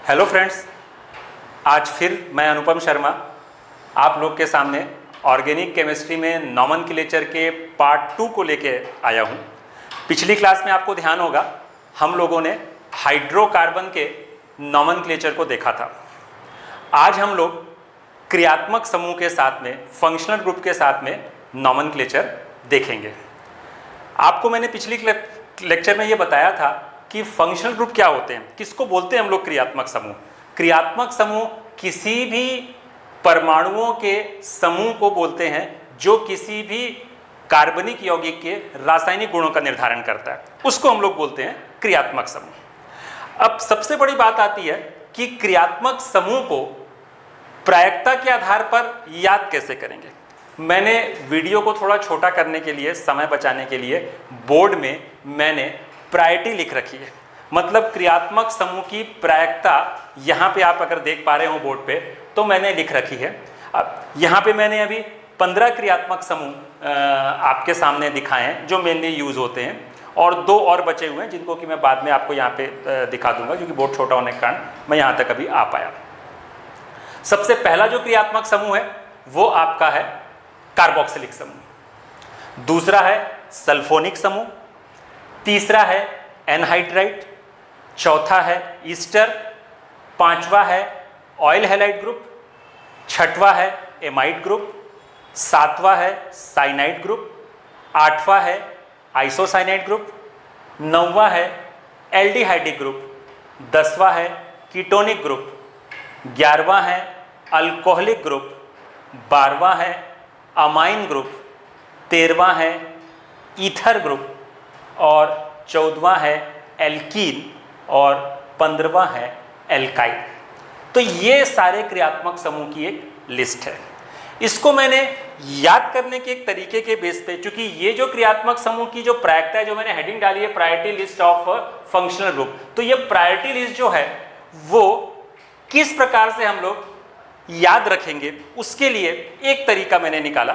Hello friends, आज फिर मैं अनुपम शर्मा आप लोग के सामने ऑर्गेनिक केमिस्ट्री में नॉमेनक्लेचर के पार्ट 2 को लेके आया हूँ। पिछली क्लास में आपको ध्यान होगा हम लोगों ने हाइड्रोकार्बन के नॉमेनक्लेचर को देखा था। आज हम लोग क्रियात्मक समूह के साथ में फंक्शनल ग्रुप के साथ में नॉमेनक्लेचर देखेंगे। आपको मैंने पिछली लेक्चर में ये बताया था कि फंक्शनल ग्रुप क्या होते हैं, किसको बोलते हैं हम लोग क्रियात्मक समूह। क्रियात्मक समूह किसी भी परमाणुओं के समूह को बोलते हैं जो किसी भी कार्बनिक यौगिक के रासायनिक गुणों का निर्धारण करता है, उसको हम लोग बोलते हैं क्रियात्मक समूह। अब सबसे बड़ी बात आती है कि क्रियात्मक समूह को प्रायिकता के आधार पर याद कैसे करेंगे। मैंने वीडियो को थोड़ा छोटा करने के लिए, समय बचाने के लिए बोर्ड में मैंने प्रायोरिटी लिख रखी है। मतलब क्रियात्मक समूह की प्रायिकता यहाँ पे आप अगर देख पा रहे हो बोर्ड पे, तो मैंने लिख रखी है। अब यहाँ पे मैंने अभी 15 क्रियात्मक समूह आपके सामने दिखाए हैं जो मेनली यूज होते हैं, और 2 और बचे हुए हैं जिनको कि मैं बाद में आपको यहाँ पे दिखा दूंगा, क्योंकि बोर्ड छोटा होने के कारण मैं यहाँ तक अभी आ पाया। सबसे पहला जो क्रियात्मक समूह है वो आपका है कार्बोक्सिलिक समूह, दूसरा है सल्फोनिक समूह, तीसरा है एनहाइड्राइड, चौथा है ईस्टर, पांचवा है ऑयल हैलाइड ग्रुप, छठवां है एमाइड ग्रुप, सातवां है साइनाइड ग्रुप, आठवां है आइसोसाइनाइड ग्रुप, नौवां है एल्डिहाइडिक ग्रुप, 10वां है कीटोनिक ग्रुप, 11वां है अल्कोहलिक ग्रुप, 12वां है अमाइन ग्रुप, 13वां है ईथर ग्रुप, और 14वां है एल्कीन, और 15वां है एल्काइल। तो ये सारे क्रियात्मक समूह की एक लिस्ट है। इसको मैंने याद करने के एक तरीके के बेस पे, क्योंकि ये जो क्रियात्मक समूह की जो प्रायिकता है, जो मैंने हेडिंग डाली है priority list of functional group, तो ये प्रायोरिटी लिस्ट जो है वो किस प्रकार से हम लोग याद रखेंगे, उसके लिए एक तरीका मैंने निकाला।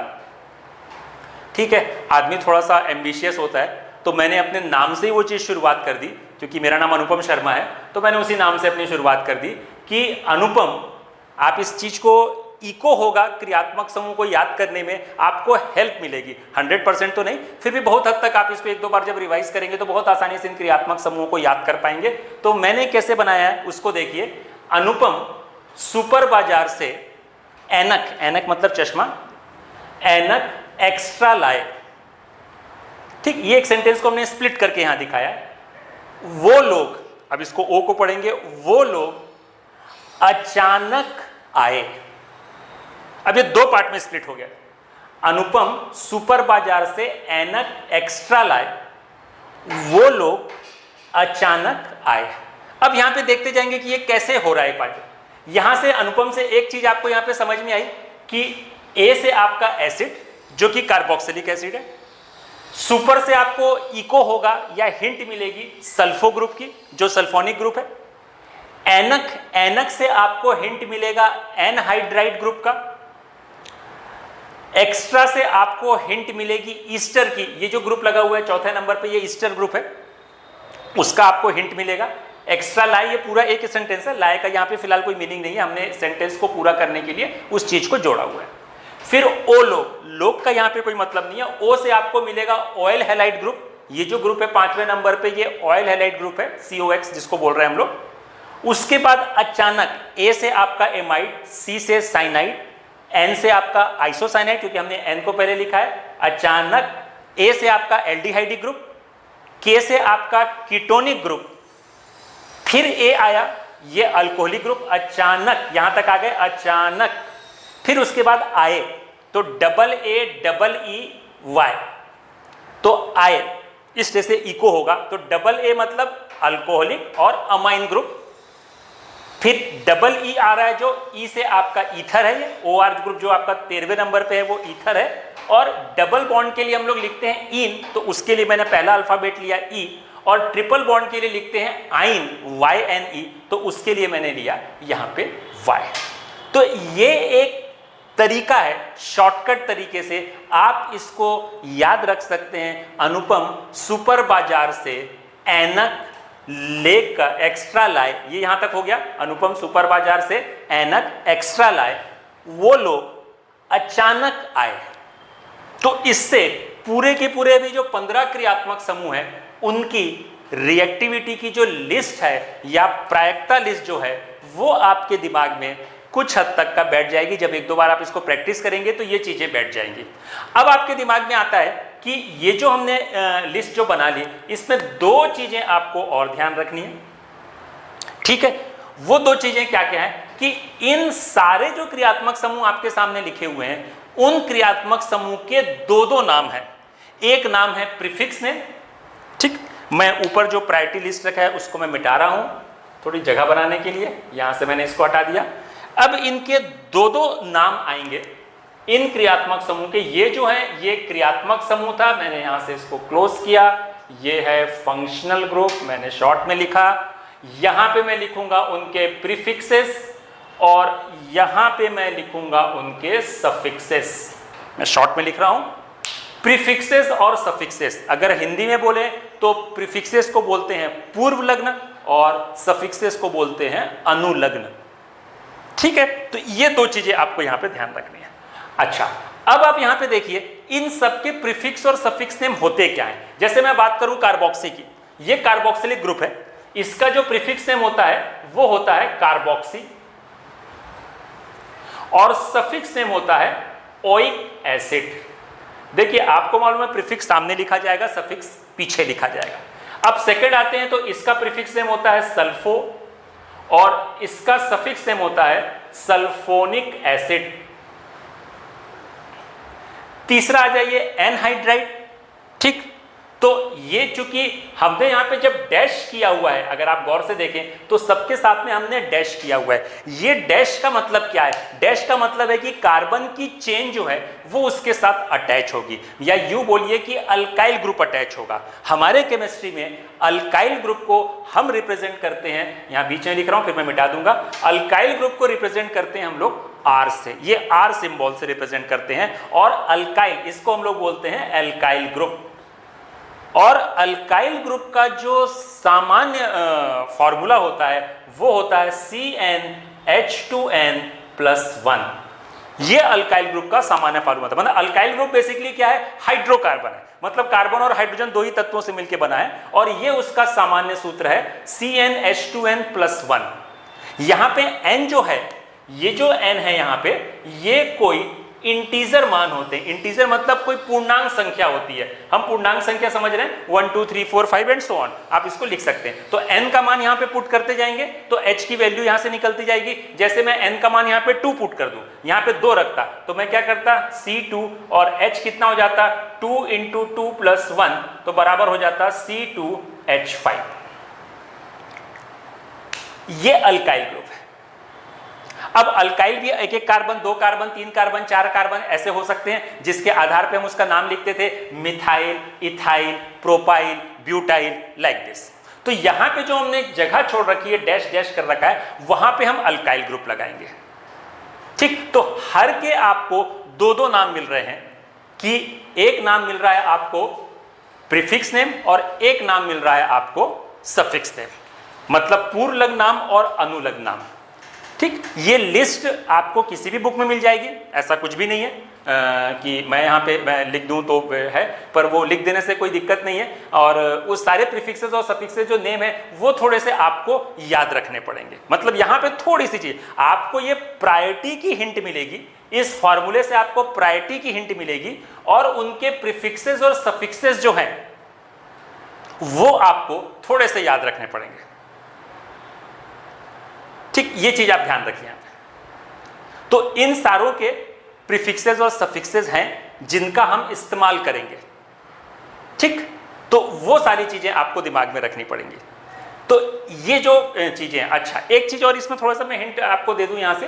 ठीक है, आदमी थोड़ा सा एम्बिशियस होता है, तो मैंने अपने नाम से ही वो चीज़ शुरुआत कर दी। क्योंकि मेरा नाम अनुपम शर्मा है, तो मैंने उसी नाम से अपनी शुरुआत कर दी कि अनुपम, आप इस चीज़ को इको होगा क्रियात्मक समूह को याद करने में आपको हेल्प मिलेगी। 100% तो नहीं, फिर भी बहुत हद तक आप इसको 1-2 बार जब रिवाइज करेंगे तो बहुत आसानी से इन क्रियात्मक समूहों को याद कर पाएंगे। तो मैंने कैसे बनाया है उसको देखिए। अनुपम सुपर बाजार से ऐनक, ऐनक मतलब चश्मा, ऐनक एक्स्ट्रा लाए। ठीक, ये एक सेंटेंस को हमने स्प्लिट करके यहां दिखाया है। वो लोग, अब इसको ओ को पढ़ेंगे, वो लोग अचानक आए। अब ये 2 पार्ट में स्प्लिट हो गया। अनुपम सुपर बाजार से ऐनक एक्स्ट्रा लाए, वो लोग अचानक आए। अब यहां पे देखते जाएंगे कि ये कैसे हो रहा है पार्ट। यहां से अनुपम से एक चीज आपको यहां पे समझ में आई कि ए से आपका एसिड जो कि कार्बोक्सिलिक एसिड है, सुपर से आपको इको होगा या हिंट मिलेगी सल्फो ग्रुप की जो सल्फोनिक ग्रुप है, एनक, एनक से आपको हिंट मिलेगा एनहाइड्राइड ग्रुप का, एक्स्ट्रा से आपको हिंट मिलेगी ईस्टर की, ये जो ग्रुप लगा हुआ है चौथे नंबर पे ये ईस्टर ग्रुप है, उसका आपको हिंट मिलेगा। एक्स्ट्रा लाई, ये पूरा एक सेंटेंस है, लाई का यहाँ पे फिलहाल कोई मीनिंग नहीं है, हमने सेंटेंस को पूरा करने के लिए उस चीज को जोड़ा हुआ है। फिर ओ लोग, लोग का यहाँ पे कोई मतलब नहीं है। ओ से आपको मिलेगा ऑयल हैलाइड ग्रुप, ये जो ग्रुप है 5वें नंबर पे ये ऑयल हैलाइड ग्रुप है, COX जिसको बोल रहे हैं हम लोग। उसके बाद अचानक ए से आपका एमाइड, सी से साइनाइड, एन से आपका आइसोसाइनाइड, क्योंकि हमने एन को पहले लिखा है। अचानक ए से आपका एल्डिहाइडिक ग्रुप, के से आपका कीटोनिक ग्रुप, फिर ए आया ये अल्कोहलिक ग्रुप, अचानक यहां तक आ गए अचानक। फिर उसके बाद आए तो double A double E Y, तो आए इस तरह से इको होगा, तो डबल ए मतलब अल्कोहलिक और अमाइन ग्रुप। फिर डबल ई आ रहा है जो ई से आपका ईथर है, ये OR ग्रुप जो आपका 13वें नंबर पे है वो ईथर है। और डबल बॉन्ड के लिए हम लोग लिखते हैं इन, तो उसके लिए मैंने पहला अल्फाबेट लिया ई, और ट्रिपल बॉन्ड के लिए लिखते हैं आइन, YNE, तो उसके लिए मैंने लिया यहां पे Y। तो ये एक तरीका है, शॉर्टकट तरीके से आप इसको याद रख सकते हैं। अनुपम सुपर बाजार से ऐनक लेक का एक्स्ट्रा लाए, ये यहां तक हो गया। अनुपम सुपर बाजार से ऐनक एक्स्ट्रा लाए, वो लोग अचानक आए। तो इससे पूरे के पूरे भी जो 15 क्रियात्मक समूह है उनकी रिएक्टिविटी की जो लिस्ट है या प्रायिकता लिस्ट जो है वो आपके दिमाग में कुछ हद तक का बैठ जाएगी। जब एक दो बार आप इसको प्रैक्टिस करेंगे तो ये चीजें बैठ जाएंगी। अब आपके दिमाग में आता है कि ये जो हमने लिस्ट जो बना ली, इसमें दो चीजें आपको और ध्यान रखनी है, ठीक है। वो दो चीजें क्या क्या है कि इन सारे जो क्रियात्मक समूह आपके सामने लिखे हुए हैं उन क्रियात्मक समूह के दो दो नाम है। एक नाम है प्रीफिक्स नेम, ठीक। मैं ऊपर जो प्रायोरिटी लिस्ट रखा है उसको मैं मिटा रहा हूं थोड़ी जगह बनाने के लिए, यहां से मैंने इसको हटा दिया। अब इनके दो दो नाम आएंगे इन क्रियात्मक समूह के। ये जो है ये क्रियात्मक समूह था, मैंने यहां से इसको क्लोज किया। ये है फंक्शनल ग्रुप, मैंने शॉर्ट में लिखा। यहां पे मैं लिखूंगा उनके प्रीफिक्सेस और यहां पे मैं लिखूंगा उनके सफिक्सेस। मैं शॉर्ट में लिख रहा हूं प्रीफिक्सेस और सफिक्सेस। अगर हिंदी में बोले तो प्रीफिक्सेस को बोलते हैं पूर्व लग्न और सफिक्सेस को बोलते हैं अनुलग्न, ठीक है। तो ये दो चीजें आपको यहां पे ध्यान रखनी है। अच्छा, अब आप यहां पे देखिए इन सबके प्रीफिक्स और सफिक्स नेम होते क्या है। जैसे मैं बात करूं कार्बोक्सी की, ये कार्बोक्सिलिक ग्रुप है, इसका जो प्रीफिक्स नेम होता है वो होता है कार्बोक्सी और सफिक्स नेम होता है ओइक एसिड। देखिए आपको मालूम है प्रीफिक्स सामने लिखा जाएगा, सफिक्स पीछे लिखा जाएगा। अब सेकंड आते हैं तो इसका प्रीफिक्स नेम होता है सल्फो और इसका सफिक्स नेम होता है सल्फोनिक एसिड। तीसरा आ जाइए एनहाइड्राइड, ठीक। तो ये चूंकि हमने यहां पे जब डैश किया हुआ है, अगर आप गौर से देखें तो सबके साथ में हमने डैश किया हुआ है। ये डैश का मतलब क्या है? डैश का मतलब है कि कार्बन की चेन जो है वो उसके साथ अटैच होगी, या यूं बोलिए कि अल्काइल ग्रुप अटैच होगा। हमारे केमिस्ट्री में अल्काइल ग्रुप को हम रिप्रेजेंट करते हैं, यहां बीच में लिख रहा हूं फिर मैं मिटा दूंगा। अल्काइल ग्रुप को रिप्रेजेंट करते हैं हम लोग आर से, ये आर सिंबल से रिप्रेजेंट करते हैं। और अल्काइल, इसको हम लोग बोलते हैं एल्काइल ग्रुप। और अल्काइल ग्रुप का जो सामान्य फॉर्मूला होता है वो होता है CnH2n+1। ये अल्काइल ग्रुप का सामान्य फॉर्मूला था। मतलब अल्काइल ग्रुप बेसिकली क्या है? हाइड्रोकार्बन है, मतलब कार्बन और हाइड्रोजन दो ही तत्वों से मिलकर बना है, और ये उसका सामान्य सूत्र है CnH2n+1। यहां पे n जो है, ये जो n है यहां पे, ये कोई इंटीजर मान होते हैं। इंटीजर मतलब कोई पूर्णांक संख्या होती है। हम पूर्णांक संख्या समझ रहे हैं 1 2 3 4 5 एंड सो ऑन, आप इसको लिख सकते हैं। तो n का मान यहां पे पुट करते जाएंगे तो h की वैल्यू यहां से निकलती जाएगी। जैसे मैं n का मान यहां पे 2 पुट कर दूं, यहां पे 2 रखता तो मैं क्या करता, C2 और h कितना हो जाता 2 × 2 + 1 तो बराबर हो जाता C2H5। ये अल्काइल ग्रुप है। अब अल्काइल भी एक एक कार्बन, 2 कार्बन, 3 कार्बन, 4 कार्बन ऐसे हो सकते हैं, जिसके आधार पे हम उसका नाम लिखते थे methyl, ethyl, propyl, butyl, like this. तो यहां पे जो हमने जगह छोड़ रखी है, डैश डैश कर रखा है, वहां पे हम अल्काइल ग्रुप लगाएंगे, ठीक। तो हर के आपको दो दो नाम मिल रहे हैं, कि एक नाम मिल रहा है आपको प्रीफिक्स नेम और एक नाम मिल रहा है आपको सफिक्स नेम, मतलब पूर्व लग्न नाम और अनुलग्न नाम, ठीक। ये लिस्ट आपको किसी भी बुक में मिल जाएगी, ऐसा कुछ भी नहीं है कि मैं यहाँ पे मैं लिख दूँ तो है, पर वो लिख देने से कोई दिक्कत नहीं है। और उस सारे प्रीफिक्सेस और सफिक्सेस जो नेम है वो थोड़े से आपको याद रखने पड़ेंगे। मतलब यहाँ पे थोड़ी सी चीज आपको ये प्रायोरिटी की हिंट मिलेगी, इस फॉर्मूले से आपको प्रायोरिटी की हिंट मिलेगी, और उनके प्रीफिक्सेस और सफिक्सेस जो हैं वो आपको थोड़े से याद रखने पड़ेंगे, ठीक। ये चीज आप ध्यान रखिए। तो इन सारों के प्रीफिक्सेस और सफिक्सेस हैं जिनका हम इस्तेमाल करेंगे, ठीक। तो वो सारी चीजें आपको दिमाग में रखनी पड़ेंगी। तो ये जो चीजें, अच्छा एक चीज और इसमें थोड़ा सा मैं हिंट आपको दे दूं यहां से,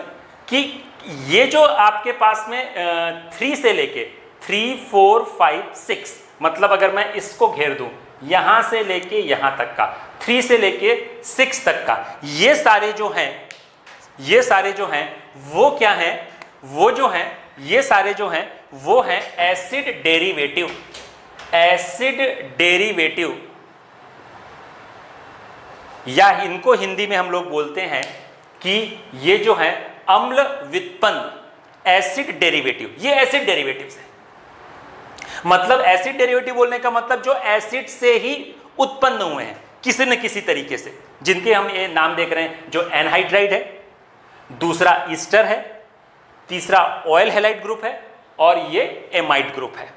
कि ये जो आपके पास में 3 से लेके 3 4 5 6, मतलब अगर मैं इसको घेर दूं यहां से लेके यहां तक का, 3 से लेके 6 तक का, ये सारे जो हैं वो क्या हैं? वो जो हैं, ये सारे जो हैं वो हैं एसिड डेरिवेटिव। एसिड डेरिवेटिव या इनको हिंदी में हम लोग बोलते हैं कि ये जो है अम्ल व्युत्पन्न एसिड डेरिवेटिव, ये एसिड डेरिवेटिव्स है। मतलब एसिड डेरिवेटिव बोलने का मतलब जो एसिड से ही उत्पन्न हुए हैं किसी न किसी तरीके से, जिनके हम ये नाम देख रहे हैं, जो एनहाइड्राइड है, दूसरा ईस्टर है, तीसरा ऑयल हैलाइड ग्रुप है और ये एमाइड ग्रुप है।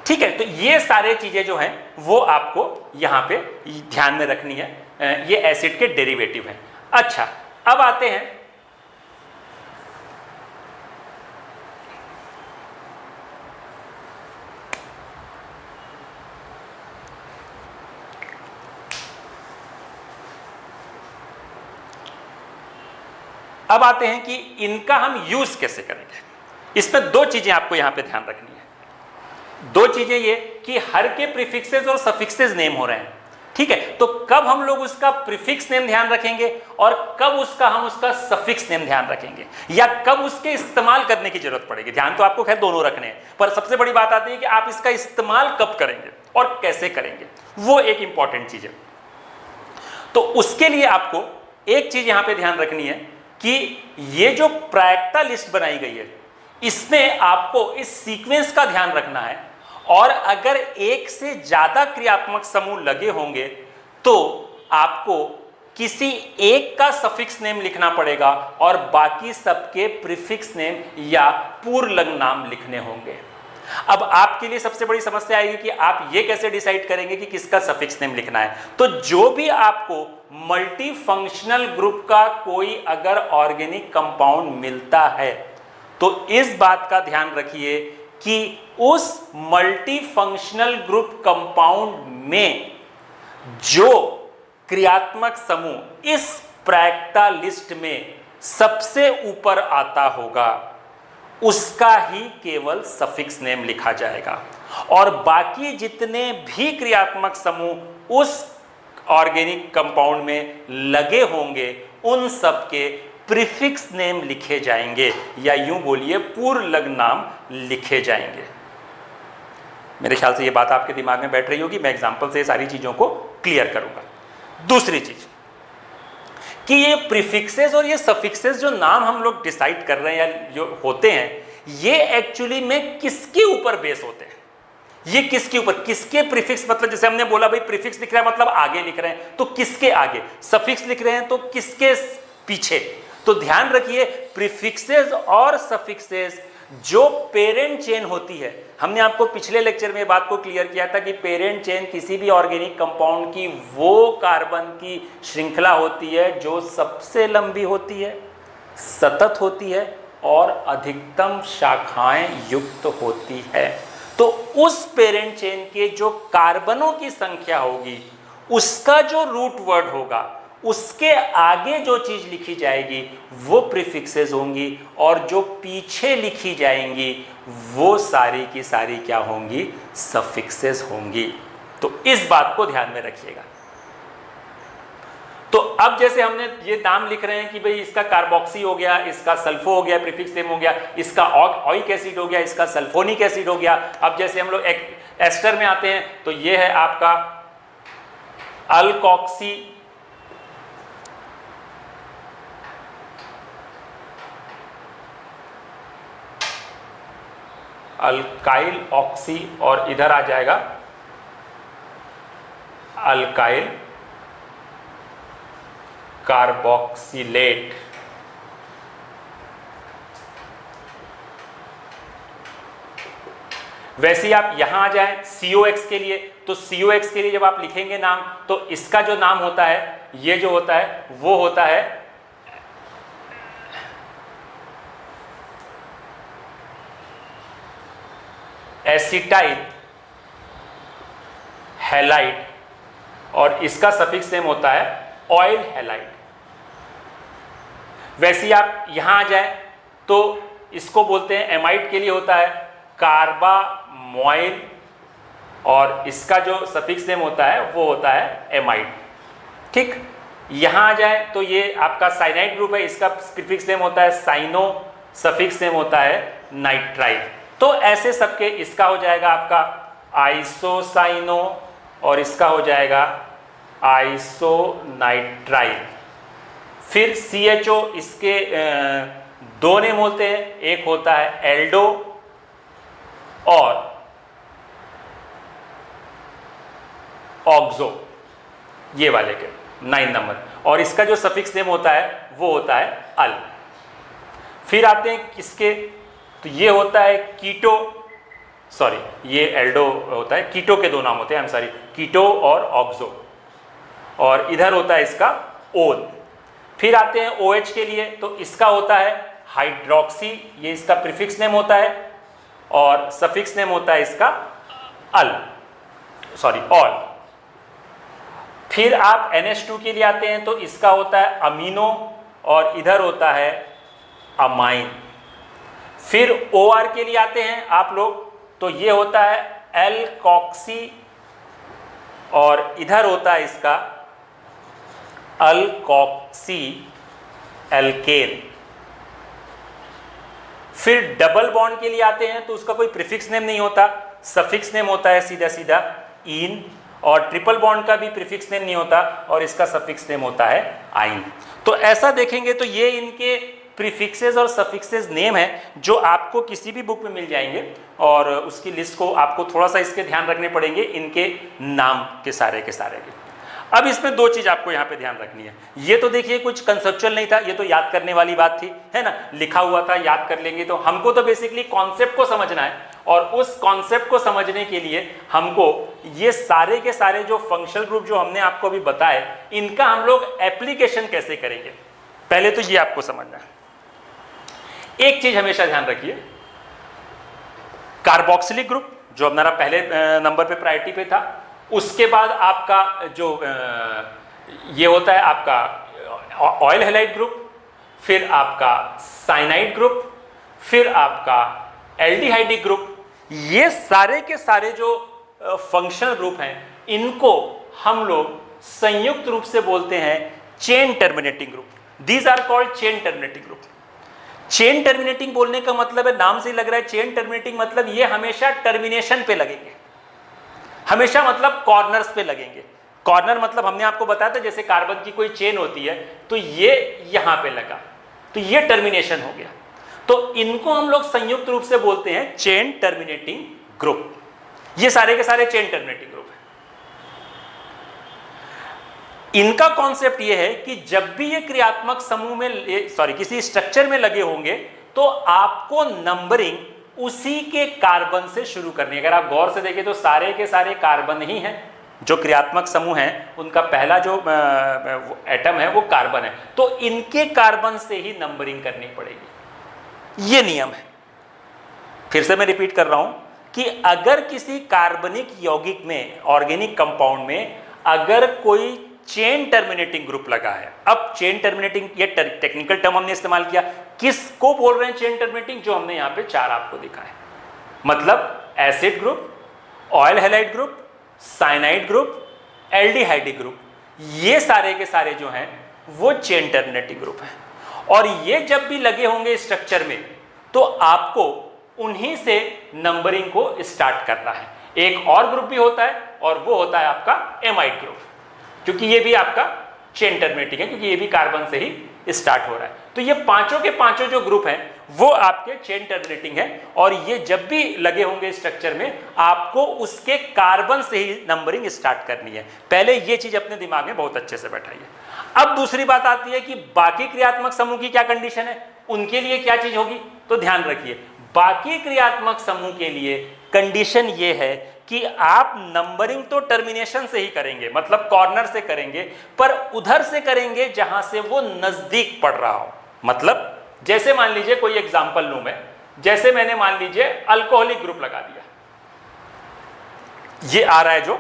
ठीक है, तो ये सारे चीजें जो हैं वो आपको यहां पे ध्यान में रखनी है, ये एसिड के डेरिवेटिव हैं। अच्छा, अब आते हैं कि इनका हम यूज कैसे करेंगे। इसमें दो चीजें आपको यहां पे ध्यान रखनी है। दो चीजें ये कि हर के प्रीफिक्सेस और सफिक्सेस नेम हो रहे हैं। ठीक है, तो कब हम लोग उसका प्रीफिक्स नेम ध्यान रखेंगे और कब हम उसका सफिक्स नेम ध्यान रखेंगे, या कब उसके इस्तेमाल करने की जरूरत पड़ेगी। ध्यान तो आपको खैर दोनों रखने हैं, पर सबसे बड़ी बात आती है कि आप इसका इस्तेमाल कब करेंगे और कैसे करेंगे, वो एक इंपॉर्टेंट चीज है। तो उसके लिए आपको एक चीज यहां पे ध्यान रखनी है कि ये जो प्रायिकता लिस्ट बनाई गई है, इसमें आपको इस सीक्वेंस का ध्यान रखना है, और अगर एक से ज्यादा क्रियात्मक समूह लगे होंगे तो आपको किसी एक का सफिक्स नेम लिखना पड़ेगा और बाकी सबके प्रीफिक्स नेम या पूर्व लग्न नाम लिखने होंगे। अब आपके लिए सबसे बड़ी समस्या आएगी कि आप ये कैसे डिसाइड करेंगे कि किसका सफिक्स नेम लिखना है। तो जो भी आपको मल्टी फंक्शनल ग्रुप का कोई अगर ऑर्गेनिक कंपाउंड मिलता है तो इस बात का ध्यान रखिए कि उस मल्टी फंक्शनल ग्रुप कंपाउंड में जो क्रियात्मक समूह इस प्रायिकता लिस्ट में सबसे ऊपर आता होगा उसका ही केवल सफिक्स नेम लिखा जाएगा, और बाकी जितने भी क्रियात्मक समूह उस ऑर्गेनिक कंपाउंड में लगे होंगे उन सब के प्रीफिक्स नेम लिखे जाएंगे, या यूं बोलिए पूर्व लग्न नाम लिखे जाएंगे। मेरे ख्याल से ये बात आपके दिमाग में बैठ रही होगी, मैं एग्जांपल से ये सारी चीजों को क्लियर करूंगा। दूसरी चीज कि ये प्रीफिक्सेस और ये सफिक्सेस जो नाम हम लोग डिसाइड कर रहे हैं या जो होते हैं, ये एक्चुअली में किसके ऊपर बेस होते हैं। ये किसके ऊपर, किसके प्रीफिक्स, मतलब जैसे हमने बोला भाई प्रीफिक्स लिख रहा है मतलब आगे लिख रहे हैं, तो किसके आगे, सफिक्स लिख रहे हैं तो किसके पीछे। तो ध्यान रखिए प्रीफिक्सेस और सफिक्सेस जो पेरेंट चेन होती है, हमने आपको पिछले लेक्चर में बात को क्लियर किया था कि पेरेंट चेन किसी भी ऑर्गेनिक कंपाउंड की वो कार्बन की श्रृंखला होती है जो सबसे लंबी होती है, सतत होती है और अधिकतम शाखाएं युक्त होती है। तो उस पेरेंट चेन के जो कार्बनों की संख्या होगी उसका जो रूट वर्ड होगा उसके आगे जो चीज लिखी जाएगी वो प्रीफिक्सेस होंगी, और जो पीछे लिखी जाएंगी वो सारी की सारी क्या होंगी, सफिक्सेस होंगी। तो इस बात को ध्यान में रखिएगा। तो अब जैसे हमने ये नाम लिख रहे हैं कि भाई इसका कार्बोक्सी हो गया, इसका सल्फो हो गया, प्रीफिक्स नेम हो गया, इसका ऑइक एसिड हो गया, इसका सल्फोनिक एसिड हो गया। अब जैसे हम लोग एस्टर में आते हैं तो ये है आपका अल्कोक्सी, अल्काइल ऑक्सी, और इधर आ जाएगा अल्काइल कार्बोक्सिलेट। वैसे ही आप यहां आ जाएं COX के लिए, तो COX के लिए जब आप लिखेंगे नाम तो इसका जो नाम होता है, ये जो होता है वो होता है एसिटाइल हैलाइड, और इसका सफिक्स नेम होता है ऑयल हैलाइड। वैसे ही आप यहां आ जाएं तो इसको बोलते हैं एमाइड के लिए होता है कार्बामोइल, और इसका जो सफिक्स नेम होता है वो होता है एमाइड। ठीक, यहां आ जाए तो ये आपका साइनाइड ग्रुप है, इसका प्रीफिक्स नेम होता है साइनो, सफिक्स नेम होता है नाइट्राइल। तो ऐसे सबके, इसका हो जाएगा आपका आइसोसाइनो और इसका हो जाएगा आइसोनाइट्राइल। फिर CHO इसके दो नेम होते हैं, एक होता है एल्डो और ऑक्सो, ये वाले के 9 नंबर, और इसका जो सफिक्स नेम होता है वो होता है अल। फिर आते हैं किसके, तो ये होता है कीटो, सॉरी ये एल्डो होता है, कीटो के दो नाम होते हैं, सॉरी कीटो और ऑक्सो, और इधर होता है इसका ओल। फिर आते हैं OH के लिए, तो इसका होता है हाइड्रोक्सी, ये इसका प्रीफिक्स नेम होता है, और सफिक्स नेम होता है इसका अल, सॉरी ऑल। फिर आप NH2 के लिए आते हैं, तो इसका होता है अमीनो, और इधर होता है अमाइन। फिर OR के लिए आते हैं आप लोग, तो ये होता है एल्कोक्सी, और इधर होता है इसका अल्कोक्सी एल्केन। फिर डबल बॉन्ड के लिए आते हैं, तो उसका कोई प्रीफिक्स नेम नहीं होता, सफिक्स नेम होता है सीधा सीधा इन, और ट्रिपल बॉन्ड का भी प्रीफिक्स नेम नहीं होता, और इसका सफिक्स नेम होता है आइन। तो ऐसा देखेंगे तो ये इनके प्रीफिक्सेस और सफिक्सेस नेम है जो आपको किसी भी बुक में मिल जाएंगे, और उसकी लिस्ट को आपको थोड़ा सा इसके ध्यान रखने पड़ेंगे, इनके नाम के सारे के। अब इसमें दो चीज आपको यहाँ पे ध्यान रखनी है। ये तो देखिए कुछ कंसेप्चुअल नहीं था, ये तो याद करने वाली बात थी, है ना, लिखा हुआ था, याद कर लेंगे। तो हमको तो बेसिकली कॉन्सेप्ट को समझना है, और उस कॉन्सेप्ट को समझने के लिए हमको ये सारे के सारे जो फंक्शनल ग्रुप जो हमने आपको अभी बताए, इनका हम लोग एप्लीकेशन कैसे करेंगे, पहले तो ये आपको समझना है। एक चीज हमेशा ध्यान रखिए, कार्बोक्सिलिक ग्रुप जो हमारा पहले नंबर पे प्रायोरिटी पे था, उसके बाद आपका जो ये होता है आपका ऑयल हैलाइड ग्रुप, फिर आपका साइनाइड ग्रुप, फिर आपका एल्डिहाइडिक ग्रुप। ये सारे के सारे जो फंक्शनल ग्रुप हैं, इनको हम लोग संयुक्त रूप से बोलते हैं chain terminating group. These are called chain terminating group. Chain terminating बोलने का मतलब है, नाम से लग रहा है चेन टर्मिनेटिंग, मतलब ये हमेशा टर्मिनेशन पे लगेंगे, हमेशा मतलब कॉर्नर्स पे लगेंगे। कॉर्नर मतलब हमने आपको बताया था, जैसे कार्बन की कोई चेन होती है तो ये यहां पे लगा, तो ये टर्मिनेशन हो गया। तो इनको हम लोग संयुक्त रूप से बोलते हैं चेन टर्मिनेटिंग ग्रुप। ये सारे के सारे चेन टर्मिनेटिंग ग्रुप है। इनका कॉन्सेप्ट ये है कि जब भी ये क्रियात्मक समूह में, सॉरी किसी स्ट्रक्चर में लगे होंगे, तो आपको नंबरिंग उसी के कार्बन से शुरू करनी है। अगर आप गौर से देखें तो सारे के सारे कार्बन ही हैं, जो क्रियात्मक समूह हैं उनका पहला जो एटम है वो कार्बन है, तो इनके कार्बन से ही नंबरिंग करनी पड़ेगी। ये नियम है। फिर से मैं रिपीट कर रहा हूं कि अगर किसी कार्बनिक यौगिक में, ऑर्गेनिक कंपाउंड में अगर कोई चेन टर्मिनेटिंग ग्रुप लगा है, अब चेन टर्मिनेटिंग ये टेक्निकल टर्म हमने इस्तेमाल किया, किसको बोल रहे हैं चेन टर्मिनेटिंग? जो हमने यहां पे चार आपको दिखा है, मतलब acid group, oil halide group, cyanide group, aldehydic group, ये सारे के सारे जो हैं वो चेन टर्मिनेटिंग ग्रुप हैं। और ये जब भी लगे होंगे स्ट्रक्चर में, तो आपको उन्हीं से नंबरिंग को स्टार्ट करना है। एक और ग्रुप भी होता है, और वो होता है आपका एमाइड ग्रुप, क्योंकि ये भी आपका चेन टर्मिनेटिंग है, क्योंकि ये भी कार्बन से ही स्टार्ट हो रहा है। तो ये पांचों के पांचों जो ग्रुप हैं वो आपके चेन टर्मिनेटिंग है, और ये जब भी लगे होंगे स्ट्रक्चर में, आपको उसके कार्बन से ही नंबरिंग स्टार्ट करनी है। पहले ये चीज अपने दिमाग में बहुत अच्छे से बैठाइए। अब दूसरी बात आती है कि बाकी क्रियात्मक समूह की क्या कंडीशन है, उनके लिए क्या चीज होगी। तो ध्यान रखिए, बाकी क्रियात्मक समूह के लिए कंडीशन ये है कि आप नंबरिंग तो टर्मिनेशन से ही करेंगे, मतलब कॉर्नर से करेंगे, पर उधर से करेंगे जहां से वो नजदीक पड़ रहा हो। मतलब जैसे मान लीजिए कोई एग्जांपल लूं मैं, जैसे मैंने मान लीजिए अल्कोहलिक ग्रुप लगा दिया, ये आ रहा है जो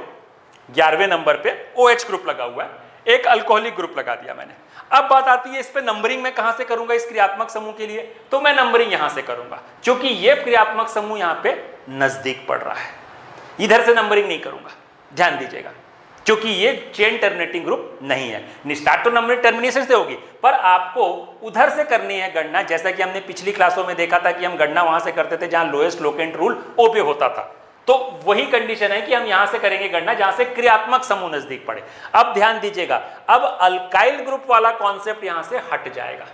11वें नंबर पे OH ग्रुप लगा हुआ है, एक अल्कोहलिक ग्रुप लगा दिया मैंने। अब बात आती है इस पे नंबरिंग मैं कहां से करूंगा इस क्रियात्मक समूह के लिए, तो मैं नंबरिंग यहां से करूंगा, क्योंकि ये क्रियात्मक समूह यहां पे नजदीक पड़ रहा है, इधर से नंबरिंग नहीं करूंगा। ध्यान दीजिएगा, क्योंकि ये चेन टर्मिनेटिंग ग्रुप नहीं है। स्टार्ट तो नंबरिंग टर्मिनेशन से होगी, पर आपको उधर से करनी है गणना। जैसा कि हमने पिछली क्लासों में देखा था कि हम गणना वहां से करते थे जहां लोएस्ट लोकेंट रूल O पे होता था, तो वही कंडीशन है कि हम यहां से करेंगे गणना जहां से क्रियात्मक समूह नजदीक पड़े। अब ध्यान दीजिएगा, अब अल्काइल ग्रुप वाला कॉन्सेप्ट यहां से हट जाएगा।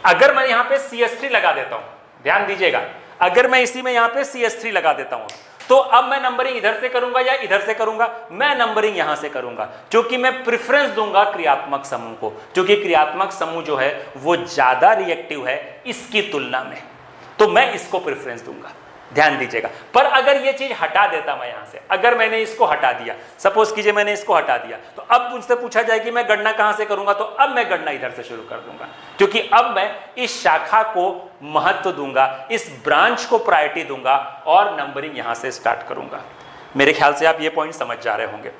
अगर मैं यहां पे CH3 लगा देता हूं, ध्यान दीजिएगा, अगर मैं इसी में यहां पे CH3 लगा देता हूं तो अब मैं नंबरिंग इधर से करूंगा या इधर से करूंगा? मैं नंबरिंग यहां से करूंगा, क्योंकि मैं प्रेफरेंस दूंगा क्रियात्मक समूह को, क्योंकि क्रियात्मक समूह जो है वो ज्यादा रिएक्टिव है इसकी तुलना में, तो मैं इसको प्रेफरेंस दूंगा। ध्यान दीजिएगा। पर अगर ये चीज हटा देता मैं यहां से, अगर मैंने इसको हटा दिया, सपोज कीजिए मैंने इसको हटा दिया, तो अब मुझसे पूछा जाए कि मैं गणना कहां से करूंगा, तो अब मैं गणना इधर से शुरू कर दूंगा, क्योंकि अब मैं इस शाखा को महत्व दूंगा, इस ब्रांच को प्रायोरिटी दूंगा और नंबरिंग यहां से स्टार्ट करूंगा। मेरे ख्याल से आप ये पॉइंट समझ जा रहे होंगे।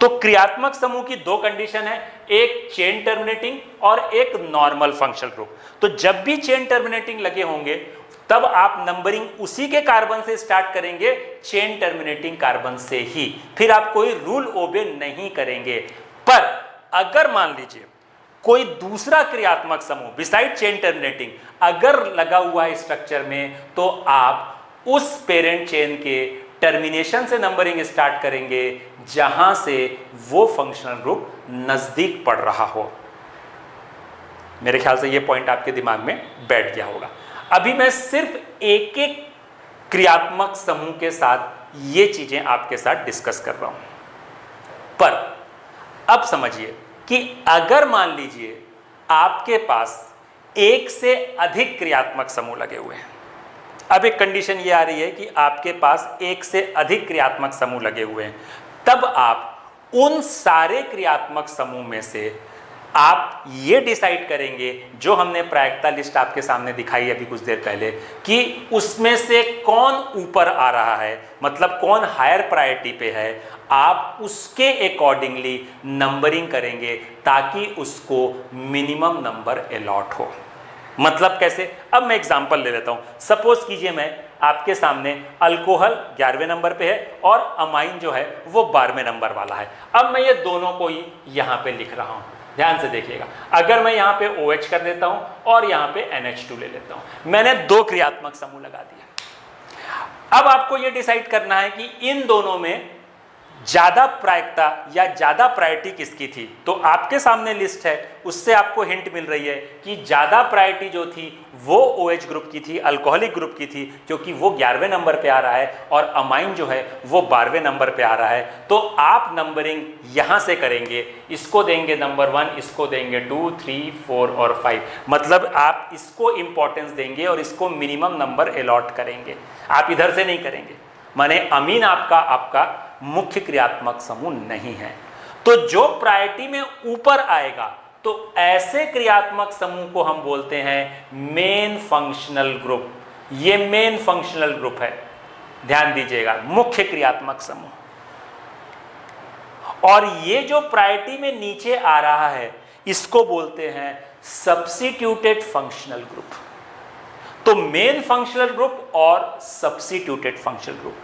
तो क्रियात्मक समूह की दो कंडीशन है, एक चेन टर्मिनेटिंग और एक नॉर्मल फंक्शनल ग्रुप। तो जब भी चेन टर्मिनेटिंग लगे होंगे तब आप नंबरिंग उसी के कार्बन से स्टार्ट करेंगे, चेन टर्मिनेटिंग कार्बन से ही, फिर आप कोई रूल ओबे नहीं करेंगे। पर अगर मान लीजिए कोई दूसरा क्रियात्मक समूह बिसाइड चेन टर्मिनेटिंग अगर लगा हुआ है स्ट्रक्चर में, तो आप उस पेरेंट चेन के टर्मिनेशन से नंबरिंग स्टार्ट करेंगे जहां से वो फंक्शनल ग्रुप नजदीक पड़ रहा हो। मेरे ख्याल से ये पॉइंट आपके दिमाग में बैठ गया होगा। अभी मैं सिर्फ एक एक क्रियात्मक समूह के साथ ये चीजें आपके साथ डिस्कस कर रहा हूं। पर अब समझिए कि अगर मान लीजिए आपके पास एक से अधिक क्रियात्मक समूह लगे हुए हैं, अब एक कंडीशन ये आ रही है कि आपके पास एक से अधिक क्रियात्मक समूह लगे हुए हैं, तब आप उन सारे क्रियात्मक समूह में से आप ये डिसाइड करेंगे, जो हमने प्रायिकता लिस्ट आपके सामने दिखाई अभी कुछ देर पहले, कि उसमें से कौन ऊपर आ रहा है, मतलब कौन हायर प्रायोरिटी पे है, आप उसके अकॉर्डिंगली नंबरिंग करेंगे ताकि उसको मिनिमम नंबर अलॉट हो। मतलब कैसे? अब मैं एग्जांपल ले लेता हूं। सपोज कीजिए मैं आपके सामने अल्कोहल 11वें नंबर पे है और अमाइन जो है वो 12वें नंबर वाला है। अब मैं ये दोनों को ही यहां पे लिख रहा हूं, ध्यान से देखिएगा। अगर मैं यहां पे OH कर देता हूं और यहां पे NH2 ले लेता हूं, मैंने दो क्रियात्मक समूह लगा दिया। अब आपको यह डिसाइड करना है कि इन दोनों में ज्यादा प्रायिकता या ज्यादा प्रायोरिटी किसकी थी। तो आपके सामने लिस्ट है, उससे आपको हिंट मिल रही है कि ज्यादा प्रायोरिटी जो थी वो OH ग्रुप की थी, अल्कोहलिक ग्रुप की थी, क्योंकि वो 11वें नंबर पे आ रहा है और अमाइन जो है वो 12वें नंबर पे आ रहा है। तो आप नंबरिंग यहां से करेंगे, इसको देंगे नंबर 1, इसको देंगे 2, 3, 4 और 5, मतलब आप इसको इंपॉर्टेंस देंगे और इसको मिनिमम नंबर अलॉट करेंगे, आप इधर से नहीं करेंगे। माने अमीन आपका मुख्य क्रियात्मक समूह नहीं है। तो जो प्रायोरिटी में ऊपर आएगा, तो ऐसे क्रियात्मक समूह को हम बोलते हैं मेन फंक्शनल ग्रुप। ये मेन फंक्शनल ग्रुप है, ध्यान दीजिएगा, मुख्य क्रियात्मक समूह। और ये जो प्रायोरिटी में नीचे आ रहा है, इसको बोलते हैं सब्स्टिट्यूटेड फंक्शनल ग्रुप। तो मेन फंक्शनल ग्रुप और सब्स्टिट्यूटेड फंक्शनल ग्रुप,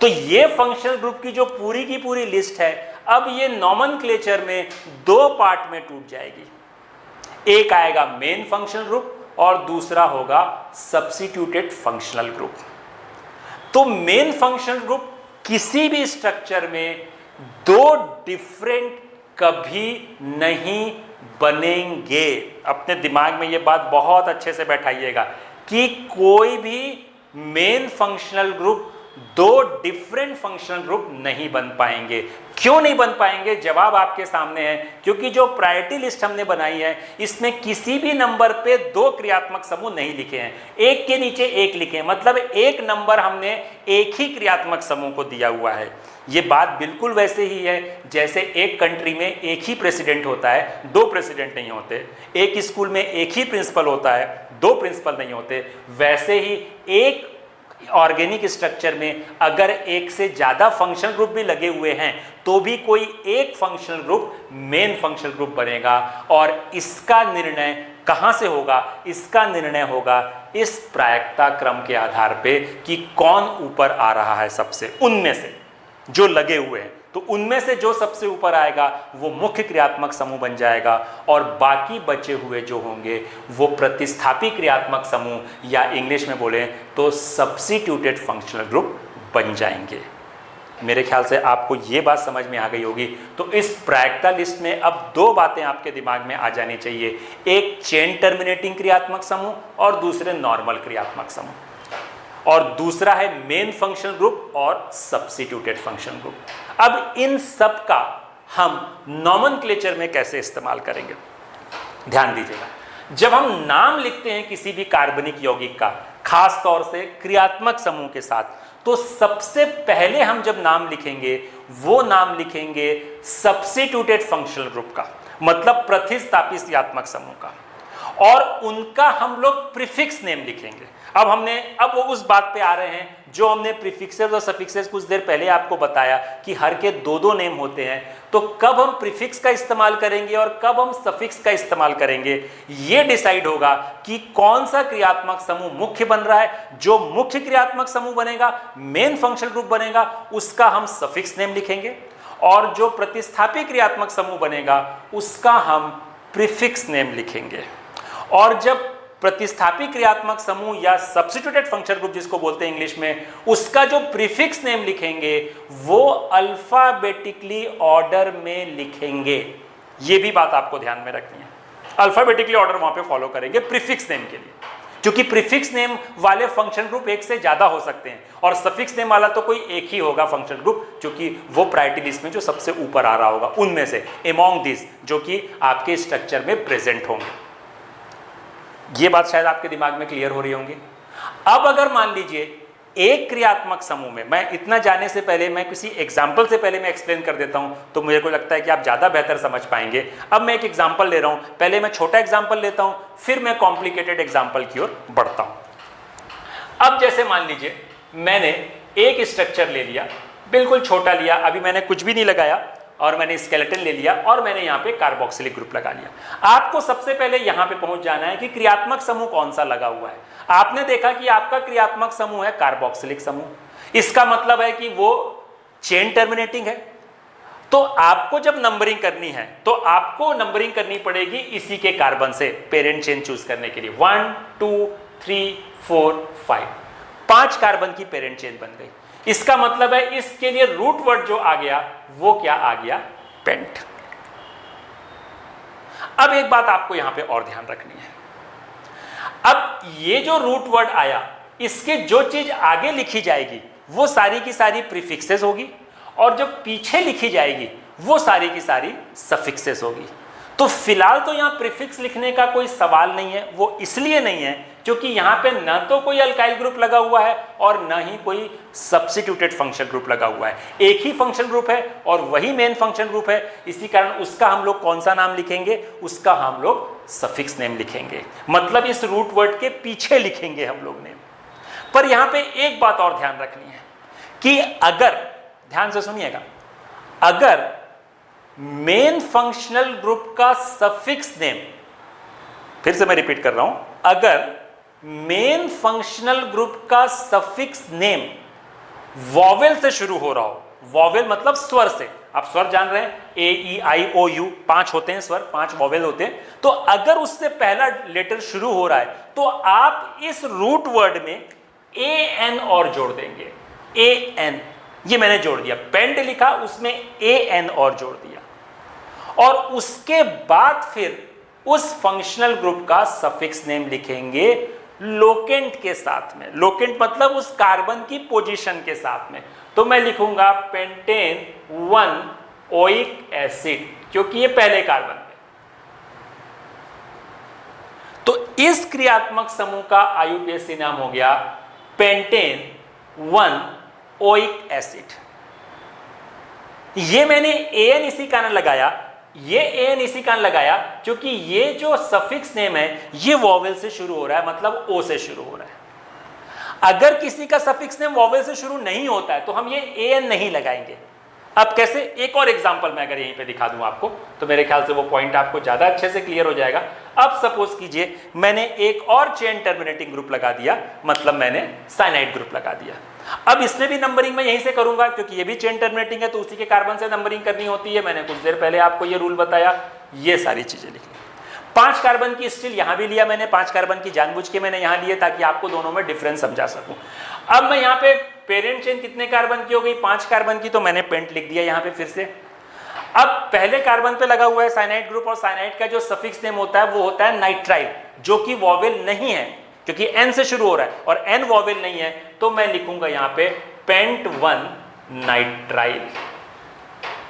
तो ये फंक्शनल ग्रुप की जो पूरी की पूरी लिस्ट है, अब ये नॉमेनक्लेचर में दो पार्ट में टूट जाएगी। एक आएगा मेन फंक्शनल ग्रुप और दूसरा होगा सब्स्टिट्यूटेड फंक्शनल ग्रुप। तो मेन फंक्शनल ग्रुप किसी भी स्ट्रक्चर में दो डिफरेंट कभी नहीं बनेंगे। अपने दिमाग में ये बात बहुत अच्छे से बैठाइएगा कि कोई भी मेन फंक्शनल ग्रुप दो डिफरेंट फंक्शनल ग्रुप नहीं बन पाएंगे। क्यों नहीं बन पाएंगे? जवाब आपके सामने है, क्योंकि जो प्रायोरिटी लिस्ट हमने बनाई है इसमें किसी भी नंबर पे दो क्रियात्मक समूह नहीं लिखे हैं, एक के नीचे एक लिखे हैं, मतलब एक नंबर हमने एक ही क्रियात्मक समूह को दिया हुआ है। ये बात बिल्कुल वैसे ही है जैसे एक कंट्री में एक ही प्रेसिडेंट होता है, दो प्रेसिडेंट नहीं होते। एक स्कूल में एक ही प्रिंसिपल होता है, दो प्रिंसिपल नहीं होते। वैसे ही एक ऑर्गेनिक स्ट्रक्चर में अगर एक से ज्यादा फंक्शनल ग्रुप भी लगे हुए हैं तो भी कोई एक functional group main functional group बनेगा। और इसका निर्णय कहां से होगा? इसका निर्णय होगा इस प्रायिकता क्रम के आधार पे कि कौन ऊपर आ रहा है सबसे, उनमें से जो लगे हुए हैं। तो उनमें से जो सबसे ऊपर आएगा वो मुख्य क्रियात्मक समूह बन जाएगा और बाकी बचे हुए जो होंगे वो प्रतिस्थापी क्रियात्मक समूह या इंग्लिश में बोले तो सब्स्टिट्यूटेड फंक्शनल ग्रुप बन जाएंगे। मेरे ख्याल से आपको ये बात समझ में आ गई होगी। तो इस प्रायिकता लिस्ट में अब दो बातें आपके दिमाग में आ जानी चाहिए, एक चेन टर्मिनेटिंग क्रियात्मक समूह और दूसरे नॉर्मल क्रियात्मक समूह, और दूसरा है मेन फंक्शनल ग्रुप और सब्स्टिट्यूटेड फंक्शनल ग्रुप। अब इन सब का हम नॉमेनक्लेचर में कैसे इस्तेमाल करेंगे, ध्यान दीजिएगा। जब हम नाम लिखते हैं किसी भी कार्बनिक यौगिक का, खास तौर से क्रियात्मक समूह के साथ, तो सबसे पहले हम जब नाम लिखेंगे वो नाम लिखेंगे सब्स्टिट्यूटेड फंक्शनल ग्रुप का, मतलब प्रतिस्थापी क्रियात्मक समूह का, और उनका हम लोग प्रीफिक्स नेम लिखेंगे। अब वो उस बात पे आ रहे हैं जो हमने प्रीफिक्सेस और सफिक्सेस कुछ देर पहले आपको बताया कि हर के दो दो नेम होते हैं। तो कब हम प्रीफिक्स का इस्तेमाल करेंगे और कब हम सफिक्स का इस्तेमाल करेंगे, ये डिसाइड होगा कि कौन सा क्रियात्मक समूह मुख्य बन रहा है। जो मुख्य क्रियात्मक समूह बनेगा, मेन फंक्शनल ग्रुप बनेगा, उसका हम सफिक्स नेम लिखेंगे, और जो प्रतिस्थापी क्रियात्मक समूह बनेगा उसका हम प्रीफिक्स नेम लिखेंगे। और जब प्रतिस्थापी क्रियात्मक समूह या सब्स्टिट्यूटेड फंक्शनल ग्रुप जिसको बोलते हैं इंग्लिश में, उसका जो प्रीफिक्स नेम लिखेंगे वो अल्फाबेटिकली ऑर्डर में लिखेंगे। ये भी बात आपको ध्यान में रखनी है, अल्फाबेटिकली ऑर्डर वहां पे फॉलो करेंगे प्रीफिक्स नेम के लिए, क्योंकि प्रीफिक्स नेम वाले फंक्शन ग्रुप एक से ज्यादा हो सकते हैं और सफिक्स नेम वाला तो कोई एक ही होगा फंक्शन ग्रुप, क्योंकि वो प्रायोरिटी लिस्ट में जो सबसे ऊपर आ रहा होगा उनमें से, अमॉन्ग दिस, जो कि आपके स्ट्रक्चर में प्रेजेंट होंगे। ये बात शायद आपके दिमाग में क्लियर हो रही होंगी। अब अगर मान लीजिए एक क्रियात्मक समूह में, मैं इतना जाने से पहले मैं किसी एग्जाम्पल से पहले मैं एक्सप्लेन कर देता हूं तो मुझे को लगता है कि आप ज्यादा बेहतर समझ पाएंगे। अब मैं एक एग्जाम्पल ले रहा हूं, पहले मैं छोटा एग्जाम्पल लेता हूं, फिर मैं कॉम्प्लिकेटेड एग्जाम्पल की ओर बढ़ता हूं। अब जैसे मान लीजिए मैंने एक स्ट्रक्चर ले लिया, बिल्कुल छोटा लिया, अभी मैंने कुछ भी नहीं लगाया, और मैंने स्केलेटन ले लिया और मैंने यहां पे कार्बोक्सिलिक ग्रुप लगा लिया। आपको सबसे पहले यहां पे पहुंच जाना है कि क्रियात्मक समूह कौन सा लगा हुआ है। आपने देखा कि आपका क्रियात्मक समूह है कार्बोक्सिलिक समूह, इसका मतलब है कि वो चेन टर्मिनेटिंग है। तो आपको जब नंबरिंग करनी है तो आपको नंबरिंग करनी पड़ेगी इसी के कार्बन से, पेरेंट चेन चूज करने के लिए 1 2 3 4 5, 5 कार्बन की पेरेंट चेन बन गई। इसका मतलब है इसके लिए रूट वर्ड जो आ गया वो क्या आ गया, पेंट। अब एक बात आपको यहां पे और ध्यान रखनी है, अब ये जो रूट वर्ड आया, इसके जो चीज आगे लिखी जाएगी वो सारी की सारी प्रीफिक्सेस होगी, और जो पीछे लिखी जाएगी वो सारी की सारी सफिक्सेस होगी। तो फिलहाल तो यहां प्रीफिक्स लिखने का कोई सवाल नहीं है। वो इसलिए नहीं है क्योंकि यहां पे ना तो कोई अल्काइल ग्रुप लगा हुआ है और ना ही कोई सब्स्टिट्यूटेड फंक्शन ग्रुप लगा हुआ है। एक ही फंक्शन ग्रुप है और वही मेन फंक्शन ग्रुप है, इसी कारण उसका हम लोग कौन सा नाम लिखेंगे, उसका हम लोग सफिक्स नेम लिखेंगे, मतलब इस रूट वर्ड के पीछे लिखेंगे हम लोग नेम। पर यहां पे एक बात और ध्यान रखनी है कि अगर, ध्यान से सुनिएगा, अगर मेन फंक्शनल ग्रुप का सफिक्स नेम, फिर से मैं रिपीट कर रहा हूं, अगर मेन फंक्शनल ग्रुप का सफिक्स नेम वॉवेल से शुरू हो रहा हो, वॉवेल मतलब स्वर से, आप स्वर जान रहे हैं, ए ई आई ओ यू, 5 होते हैं स्वर, 5 वॉवेल होते हैं, तो अगर उससे पहला लेटर शुरू हो रहा है तो आप इस रूट वर्ड में ए एन और जोड़ देंगे, ए एन, ये मैंने जोड़ दिया, पेंट लिखा उसमें ए एन और जोड़ दिया, और उसके बाद फिर उस फंक्शनल ग्रुप का सफिक्स नेम लिखेंगे लोकेंट के साथ में। लोकेंट मतलब उस कार्बन की पोजीशन के साथ में, तो मैं लिखूंगा पेंटेन 1 ओइक एसिड, क्योंकि ये पहले कार्बन है। तो इस क्रियात्मक समूह का आईयूपीएसी नाम हो गया पेंटेन 1 ओइक एसिड। ये मैंने एन इसी कारण लगाया, ये एन इसी कारण लगाया क्योंकि ये जो सफिक्स नेम है ये वॉवेल से शुरू हो रहा है, मतलब ओ से शुरू हो रहा है। अगर किसी का सफिक्स नेम वॉवेल से शुरू नहीं होता है तो हम ये एन नहीं लगाएंगे, अब कैसे, एक और एग्जांपल मैं अगर यहीं पे दिखा दूं आपको तो मेरे ख्याल से वो पॉइंट आपको ज्यादा अच्छे से क्लियर हो जाएगा। अब सपोज कीजिए मैंने एक और चेन टर्मिनेटिंग ग्रुप लगा दिया, मतलब मैंने साइनाइड ग्रुप लगा दिया। अब इसमें भी नंबरिंग मैं यहीं से करूंगा क्योंकि ये भी चेन टर्मिनेटिंग है, तो उसी के कार्बन से नंबरिंग करनी होती है। मैंने कुछ देर पहले आपको ये रूल बताया, ये सारी चीजें लिख ली। 5 कार्बन की स्टील यहां भी लिया मैंने, 5 कार्बन की जानबूझ के मैंने यहां लिए ताकि आपको दोनों में डिफरेंस समझा सकूं। अब मैं यहाँ पे पेरेंट चेन कितने कार्बन की हो गई, 5 कार्बन की, तो मैंने पेंट लिख दिया यहाँ पे फिर से। अब पहले कार्बन पे लगा हुआ है साइनाइड ग्रुप, और साइनाइड का जो सफिक्स नेम होता है वो होता है नाइट्राइल, जो कि वॉवेल नहीं है क्योंकि एन से शुरू हो रहा है और एन वॉवेल नहीं है, तो मैं लिखूंगा यहाँ पे पेंट 1 नाइट्राइल।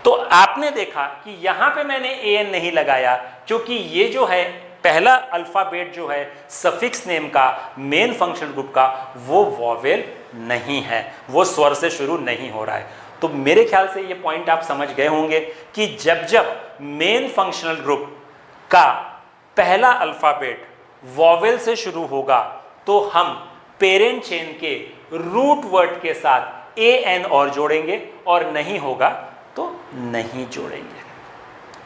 तो आपने देखा कि यहां पे मैंने एन नहीं लगाया क्योंकि ये जो है पहला अल्फाबेट जो है सफिक्स नेम का मेन फंक्शनल ग्रुप का वो वॉवेल नहीं है, वो स्वर से शुरू नहीं हो रहा है। तो मेरे ख्याल से ये पॉइंट आप समझ गए होंगे कि जब जब मेन फंक्शनल ग्रुप का पहला अल्फाबेट वॉवेल से शुरू होगा तो हम पेरेंट चेन के रूट वर्ड के साथ ए एन और जोड़ेंगे, और नहीं होगा तो नहीं जोड़ेंगे,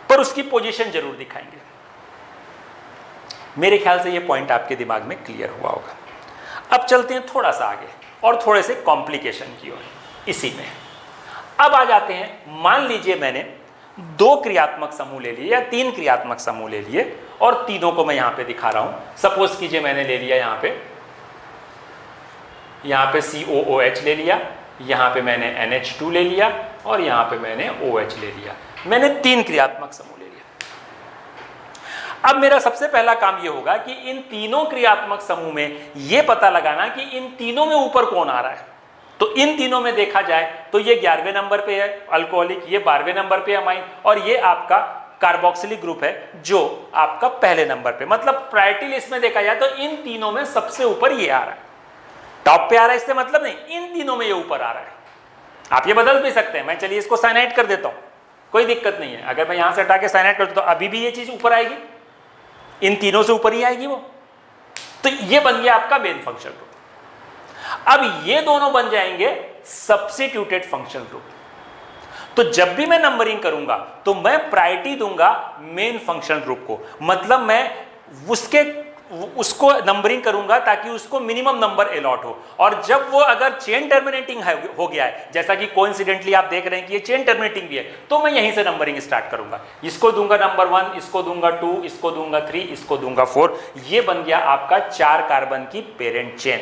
पर उसकी पोजीशन जरूर दिखाएंगे। मेरे ख्याल से ये पॉइंट आपके दिमाग में क्लियर हुआ होगा। अब चलते हैं थोड़ा सा आगे और थोड़े से कॉम्प्लिकेशन की ओर इसी में। अब आ जाते हैं, मान लीजिए मैंने 2 क्रियात्मक समूह ले लिए या 3 क्रियात्मक समूह ले लिए और तीनों को मैं यहां पे दिखा रहा हूं। सपोज कीजिए मैंने ले लिया यहां पे COOH ले लिया, यहां पे मैंने NH2 ले लिया और यहां पे मैंने OH ले लिया। मैंने 3 क्रियात्मक समूह ले लिया। अब मेरा सबसे पहला काम यह होगा कि इन तीनों क्रियात्मक समूह में यह पता लगाना कि इन तीनों में ऊपर कौन आ रहा है। तो इन तीनों में देखा जाए तो ये 11वें नंबर पे है अल्कोहलिक, ये 12वें नंबर पे अमाइन, और ये आपका कार्बोक्सिलिक ग्रुप है जो आपका पहले नंबर पे। मतलब प्रायोरिटी लिस्ट में देखा जाए तो इन तीनों में सबसे ऊपर ये आ रहा है, टॉप पे आ रहा है, इससे मतलब नहीं, इन तीनों में ये ऊपर आ रहा है। आप ये बदल भी सकते हैं, मैं चलिए इसको साइनाइड कर देता हूं, कोई दिक्कत नहीं है। अगर मैं यहां से हटा के साइनाइड कर दूं तो अभी भी ये चीज ऊपर आएगी, इन तीनों से ऊपर ही आएगी वो। तो ये बन गया आपका मेन फंक्शनल ग्रुप। अब ये दोनों बन जाएंगे सब्स्टिट्यूटेड फंक्शनल ग्रुप। तो जब भी मैं नंबरिंग करूंगा तो मैं प्रायोरिटी दूंगा मेन फंक्शनल ग्रुप को, मतलब मैं उसको नंबरिंग करूंगा ताकि उसको मिनिमम नंबर अलॉट हो। और जब वो अगर चेन टर्मिनेटिंग हो गया है, जैसा कि कोइंसिडेंटली आप देख रहे हैं कि ये चेन टर्मिनेटिंग भी है, तो मैं यहीं से नंबरिंग स्टार्ट करूंगा। इसको दूंगा नंबर 1, इसको दूंगा 2, इसको दूंगा 3, इसको दूंगा 4। ये बन गया आपका 4 कार्बन की पेरेंट चेन।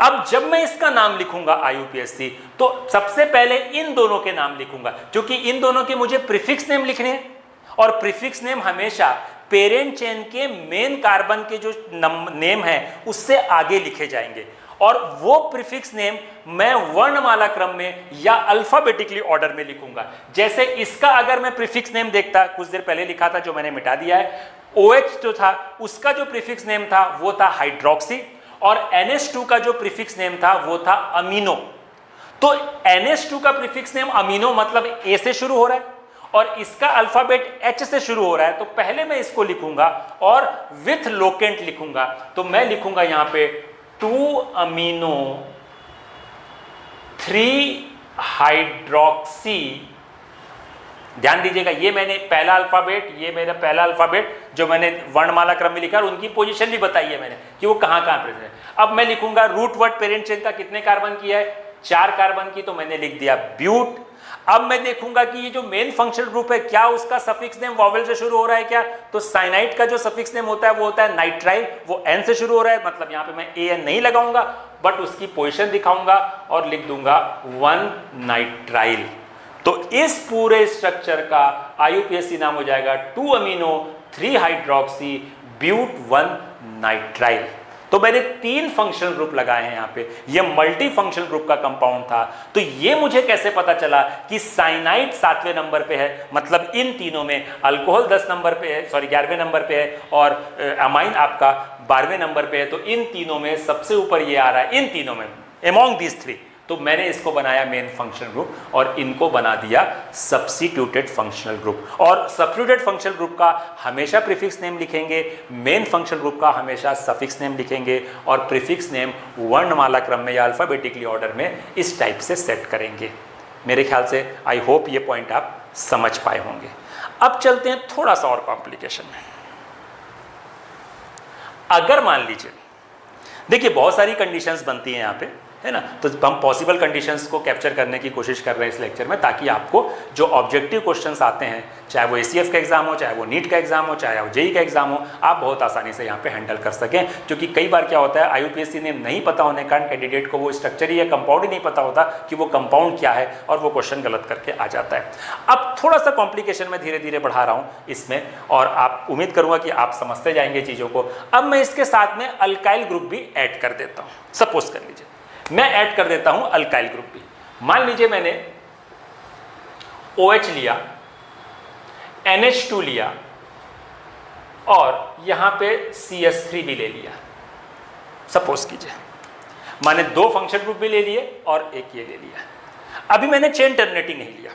अब जब मैं इसका नाम लिखूंगा IUPAC तो सबसे पहले इन दोनों के नाम लिखूंगा, क्योंकि इन दोनों के मुझे प्रीफिक्स नेम लिखने हैं और प्रीफिक्स नेम हमेशा पेरेंट चेन के मेन कार्बन के जो नेम है उससे आगे लिखे जाएंगे। और वो प्रीफिक्स नेम मैं वर्णमाला क्रम में या अल्फाबेटिकली ऑर्डर में लिखूंगा। जैसे इसका अगर मैं प्रीफिक्स नेम देखता, कुछ देर पहले लिखा था जो मैंने मिटा दिया है, OH जो था उसका जो प्रीफिक्स नेम था वो था हाइड्रोक्सी, और NH2 का जो प्रीफिक्स नेम था वो था अमीनो। तो NH2 का प्रीफिक्स नेम अमीनो मतलब A से शुरू हो रहा है और इसका अल्फाबेट H से शुरू हो रहा है, तो पहले मैं इसको लिखूंगा और विथ लोकेंट लिखूंगा। तो मैं लिखूंगा यहां पे 2 अमीनो 3 हाइड्रोक्सी। ध्यान दीजिएगा, ये मैंने पहला अल्फाबेट, ये मेरा पहला अल्फाबेट जो मैंने वर्णमाला क्रम में लिखा, और उनकी पोजीशन भी बताई है मैंने कि वो कहां कहां प्रेजेंट है। अब मैं लिखूंगा रूट वर्ड पेरेंट चेन का कितने कार्बन की है, 4 कार्बन की, तो मैंने लिख दिया ब्यूट। अब मैं देखूंगा कि ये जो मेन फंक्शनल ग्रुप है क्या उसका सफिक्स नेम वॉवेल से शुरू हो रहा है क्या, तो साइनाइड का जो सफिक्स नेम होता है वो होता है नाइट्राइल, वो N से शुरू हो रहा है, मतलब यहां पे मैं AN नहीं लगाऊंगा बट उसकी पोजीशन दिखाऊंगा और लिख दूंगा 1 नाइट्राइल। तो इस पूरे स्ट्रक्चर का IUPAC नाम हो जाएगा 2 अमीनो 3 हाइड्रोक्सी ब्यूट 1 नाइट्राइल। तो मैंने 3 फंक्शनल ग्रुप लगाए हैं यहाँ पे, ये मल्टी फंक्शनल ग्रुप का कंपाउंड था। तो ये मुझे कैसे पता चला कि साइनाइड 7वें नंबर पे है, मतलब इन तीनों में अल्कोहल 10 नंबर पे है, 11वें नंबर पे है, और अमाइन आपका 12वें नंबर पे है। तो इन तीनों में सबसे ऊपर ये आ रहा है, इन तीनों में अमॉन्ग दीज 3। तो मैंने इसको बनाया मेन फंक्शनल ग्रुप और इनको बना दिया सब्स्टिट्यूटेड फंक्शनल ग्रुप। और सब्स्टिट्यूटेड फंक्शनल ग्रुप का हमेशा प्रीफिक्स नेम लिखेंगे, मेन फंक्शनल ग्रुप का हमेशा सफिक्स नेम लिखेंगे, और प्रीफिक्स नेम वर्णमाला क्रम में या अल्फाबेटिकली ऑर्डर में इस टाइप से सेट करेंगे। मेरे ख्याल से आई होप ये पॉइंट आप समझ पाए होंगे। अब चलते हैं थोड़ा सा और कॉम्प्लिकेशन में। अगर मान लीजिए, देखिए बहुत सारी कंडीशंस बनती हैं यहाँ पे, है ना, तो हम पॉसिबल कंडीशंस को कैप्चर करने की कोशिश कर रहे हैं इस लेक्चर में, ताकि आपको जो ऑब्जेक्टिव क्वेश्चंस आते हैं, चाहे वो एसीएफ का एग्जाम हो, चाहे वो नीट का एग्जाम हो, चाहे वो जेई का एग्जाम हो, आप बहुत आसानी से यहाँ पे हैंडल कर सकें। क्योंकि कई बार क्या होता है, आईयूपीएससी ने नहीं पता होने के कारण कैंडिडेट को वो स्ट्रक्चर या कंपाउंड ही नहीं पता होता कि वो कंपाउंड क्या है, और वो क्वेश्चन गलत करके आ जाता है। अब थोड़ा सा कॉम्प्लिकेशन में धीरे धीरे बढ़ा रहा हूँ इसमें, और आप उम्मीद करूँगा कि आप समझते जाएंगे चीज़ों को। अब मैं इसके साथ में अल्काइल ग्रुप भी ऐड कर देता हूँ। सपोज कर लीजिए मैं ऐड कर देता हूं अल्काइल ग्रुप भी। मान लीजिए मैंने OH लिया, NH2 लिया, और यहां पे CH3 भी ले लिया। सपोज कीजिए मैंने 2 फंक्शन ग्रुप भी ले लिए और एक ये ले लिया। अभी मैंने चेन टर्मिनेटिंग नहीं लिया,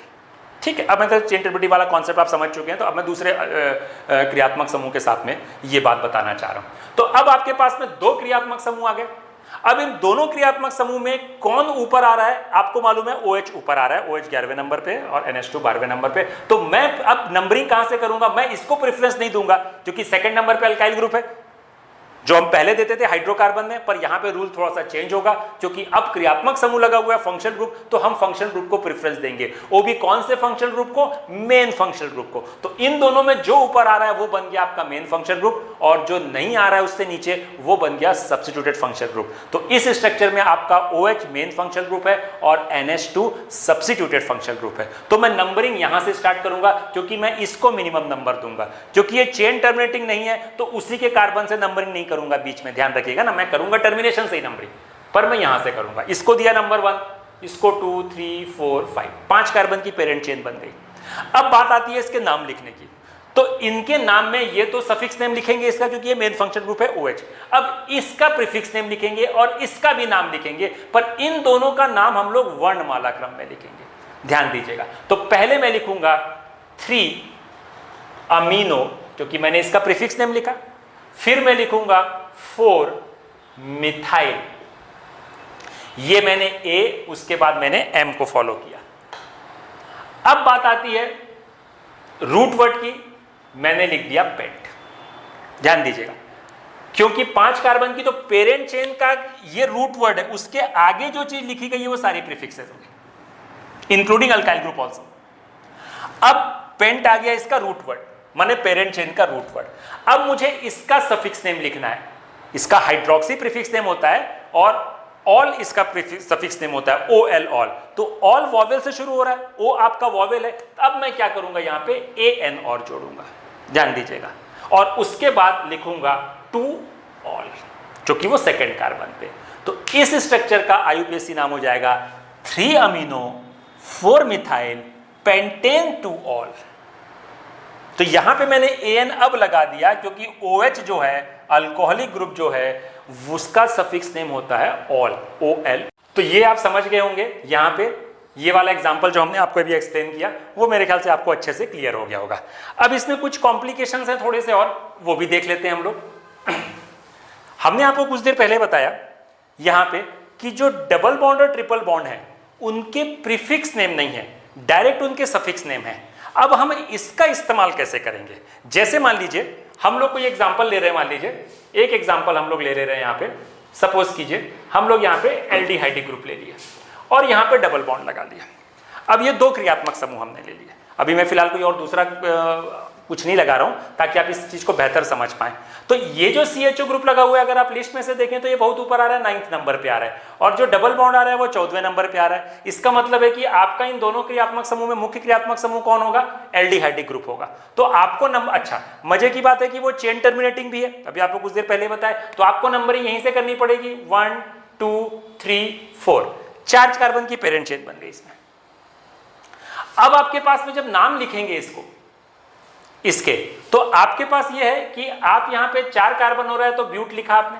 ठीक है। अब मैं चेन टर्मिनेटिंग वाला कॉन्सेप्ट आप समझ चुके हैं, तो अब मैं दूसरे क्रियात्मक समूह के साथ में ये बात बताना चाह रहा हूं। तो अब आपके पास में 2 क्रियात्मक समूह आ गए। अब इन दोनों क्रियात्मक समूह में कौन ऊपर आ रहा है? आपको मालूम है OH ऊपर आ रहा है, OH 11वें नंबर पे और NH2 12वें नंबर पे। तो मैं अब नंबरिंग कहां से करूंगा? मैं इसको प्रेफरेंस नहीं दूंगा, क्योंकि सेकंड नंबर पे अल्काइल ग्रुप है, जो हम पहले देते थे हाइड्रोकार्बन में। पर यहां पे रूल थोड़ा सा चेंज होगा, क्योंकि अब क्रियात्मक समूह लगा हुआ है फंक्शनल ग्रुप, तो हम फंक्शनल ग्रुप को प्रेफरेंस देंगे। वो भी कौन से फंक्शनल ग्रुप को? मेन फंक्शनल ग्रुप को। तो इन दोनों में जो ऊपर आ रहा है वो बन गया आपका मेन फंक्शनल ग्रुप, और जो नहीं आ रहा है उससे नीचे वो बन गया सब्स्टिट्यूटेड फंक्शनल ग्रुप। तो इस स्ट्रक्चर में आपका OH मेन फंक्शनल ग्रुप है और NH2 सब्स्टिट्यूटेड फंक्शनल ग्रुप है। तो मैं नंबरिंग यहां से स्टार्ट करूंगा, क्योंकि मैं इसको मिनिमम नंबर दूंगा। क्योंकि ये चेन टर्मिनेटिंग नहीं है, तो उसी के कार्बन से नंबरिंग नहीं करूंगा बीच में, ध्यान रखिएगा ना। मैं करूंगा टर्मिनेशन से ही नंबरिंग, पर मैं यहां से करूंगा। इसको दिया नंबर 1, इसको 2 3 4 5, 5 कार्बन की पेरेंट चेन बन गई। अब बात आती है इसके नाम लिखने की। तो इनके नाम में ये तो सफिक्स नेम लिखेंगे इसका, क्योंकि ये मेन फंक्शन ग्रुप है OH। अब इसका प्रीफिक्स नेम लिखेंगे और इसका भी नाम लिखेंगे, पर इन दोनों का नाम हम लोग वर्णमाला क्रम में लिखेंगे। ध्यान दीजिएगा। तो पहले मैं लिखूंगा 3 अमीनो, क्योंकि मैंने इसका प्रीफिक्स नेम लिखा। फिर मैं लिखूंगा 4 मिथाइल, ये मैंने A, उसके बाद मैंने M को फॉलो किया। अब बात आती है रूट वर्ड की, मैंने लिख दिया पेंट। ध्यान दीजिएगा, क्योंकि 5 कार्बन की तो पेरेंट चेन का ये रूट वर्ड है, उसके आगे जो चीज लिखी गई है वो सारी प्रीफिक्सेस होंगी, इंक्लूडिंग अल्काइल ग्रुप ऑल्सो। अब पेंट आ गया इसका रूट वर्ड, माने पेरेंट चेन का रूट वर्ड। अब मुझे इसका सफिक्स नेम लिखना है। इसका हाइड्रोक्सी प्रीफिक्स नेम होता है और ऑल इसका सफिक्स नेम होता है OL, ऑल। तो ऑल वॉवेल से शुरू हो रहा है, O आपका वॉवेल है। अब मैं क्या करूंगा, यहां पे AN और जोड़ूंगा, ध्यान दीजिएगा। और उसके बाद लिखूंगा 2 ऑल, जो कि वो सेकंड कार्बन पे। तो इस स्ट्रक्चर का आईयूपीएसी नाम हो जाएगा 3 अमीनो 4 मिथाइल पेंटेन 2 ऑल। तो यहां पे मैंने AN अब लगा दिया, क्योंकि OH जो है अल्कोहलिक ग्रुप जो है उसका सफिक्स नेम होता है ऑल, OL। तो ये आप समझ गए होंगे। यहां पे ये वाला एग्जांपल जो हमने आपको अभी एक्सप्लेन किया, वो मेरे ख्याल से आपको अच्छे से क्लियर हो गया होगा। अब इसमें कुछ कॉम्प्लिकेशंस हैं थोड़े से, और वो भी देख लेते हैं हम लोग। हमने आपको कुछ देर पहले बताया यहां पे कि जो डबल बॉन्ड और ट्रिपल बॉन्ड है उनके प्रीफिक्स नेम नहीं है, डायरेक्ट उनके सफिक्स नेम है। अब हम इसका इस्तेमाल कैसे करेंगे? जैसे मान लीजिए हम लोग कोई एग्जांपल ले रहे हैं, मान लीजिए एक एग्जांपल हम लोग ले रहे हैं यहाँ पे। सपोज कीजिए हम लोग यहाँ पे एल्डिहाइड ग्रुप ले लिए और यहाँ पे डबल बॉन्ड लगा दिया। अब ये 2 क्रियात्मक समूह हमने ले लिए। अभी मैं फिलहाल कोई और दूसरा कुछ नहीं लगा रहा हूं, ताकि आप इस चीज को बेहतर समझ पाएं। तो ये जो CHO ग्रुप लगा हुआ है, अगर आप लिस्ट में से देखें तो ये बहुत ऊपर आ रहा है, 9th नंबर पे आ रहा है, और जो डबल बॉन्ड आ रहा है वो 14वें नंबर पे आ रहा है। इसका मतलब है कि आपका इन दोनों क्रियात्मक समूह में मुख्य क्रियात्मक समूह कौन होगा? एल्डिहाइडिक ग्रुप होगा। तो आपको नंबर, अच्छा मजे की बात है कि वो चेन टर्मिनेटिंग भी है, अभी आपको कुछ देर पहले बताया। तो आपको नंबरिंग यहीं से करनी पड़ेगी, 1 2 3 4, 4 कार्बन की पेरेंट चेन बन गई इसमें। अब आपके पास में जब नाम लिखेंगे इसके, तो आपके पास यह है कि आप यहां पे 4 कार्बन हो रहा है तो ब्यूट लिखा आपने।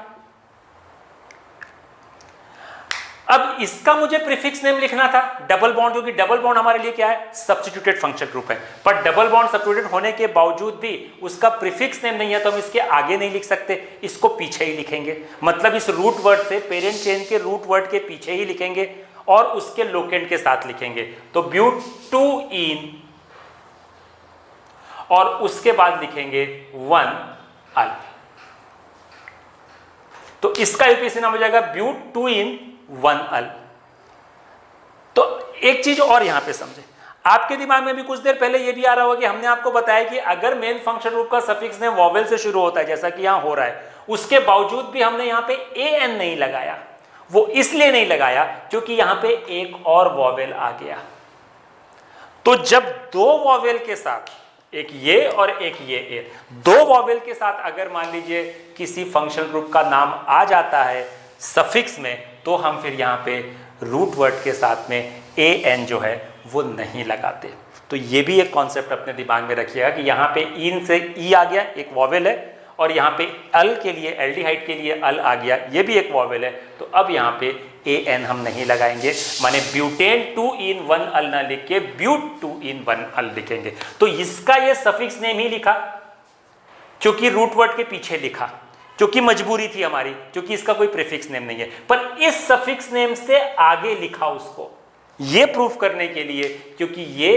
अब इसका मुझे प्रीफिक्स नेम लिखना था डबल बॉन्ड, क्योंकि डबल बॉन्ड हमारे लिए क्या है? सब्स्टिट्यूटेड फंक्शनल ग्रुप है। पर डबल बॉन्ड सब्स्टिट्यूटेड होने के बावजूद भी उसका प्रीफिक्स नेम नहीं है, तो हम इसके आगे नहीं लिख सकते, इसको पीछे ही लिखेंगे। मतलब इस रूट वर्ड से, पेरेंट चेन के रूट वर्ड के पीछे ही लिखेंगे। और उसके लोकेंट के साथ लिखेंगे। तो ब्यूटूइन और उसके बाद लिखेंगे 1 अल। तो इसका यूपीएससी नाम हो जाएगा ब्यूटूइन 1 अल। तो एक चीज और यहां पे समझे, आपके दिमाग में भी कुछ देर पहले ये भी आ रहा होगा कि हमने आपको बताया कि अगर मेन फंक्शन ग्रुप का सफिक्स नेम वॉवेल से शुरू होता है, जैसा कि यहां हो रहा है, उसके बावजूद भी हमने यहां पे an नहीं लगाया। वो इसलिए नहीं लगाया क्योंकि यहां पे एक और वॉवेल आ गया। तो जब दो वॉवेल के साथ, एक ये और एक ये, दो वॉवेल के साथ अगर मान लीजिए किसी फंक्शन ग्रुप का नाम आ जाता है सफिक्स में, तो हम फिर यहां पे रूट वर्ड के साथ में an जो है वो नहीं लगाते। तो ये भी एक कॉन्सेप्ट अपने दिमाग में रखिएगा कि यहाँ पे इन से ई आ गया, एक वॉवेल है, और यहाँ पे अल के लिए, एल्डिहाइड के लिए अल आ गया, ये भी एक वॉवेल है। तो अब यहाँ पे an हम नहीं लगाएंगे, माने ब्यूटेन 2 in 1 अल ना लिख के ब्यूट 2 in 1 अल लिखेंगे। तो इसका ये सफिक्स नेम ही लिखा क्योंकि रूट वर्ड के पीछे लिखा, क्योंकि मजबूरी थी हमारी, क्योंकि इसका कोई प्रीफिक्स नेम नहीं है। पर इस सफिक्स नेम से आगे लिखा उसको, ये प्रूफ करने के लिए, क्योंकि ये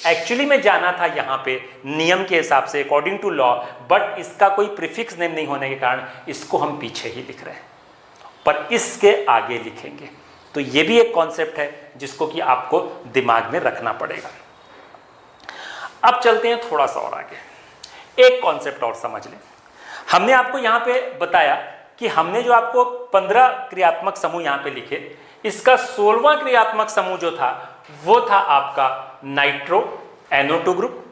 एक्चुअली में जाना था यहाँ पे नियम के हिसाब से अकॉर्डिंग टू लॉ, बट इसका कोई प्रीफिक्स नेम नहीं होने के कारण इसको हम पीछे ही लिख रहे हैं, पर इसके आगे लिखेंगे। तो ये भी एक कॉन्सेप्ट है जिसको कि आपको दिमाग में रखना पड़ेगा। अब चलते हैं थोड़ा सा और आगे, एक कॉन्सेप्ट और समझ लें। हमने आपको यहाँ पे बताया कि हमने जो आपको 15 क्रियात्मक समूह यहाँ पे लिखे, इसका 16वां क्रियात्मक समूह जो था वो था आपका नाइट्रो NO2 ग्रुप,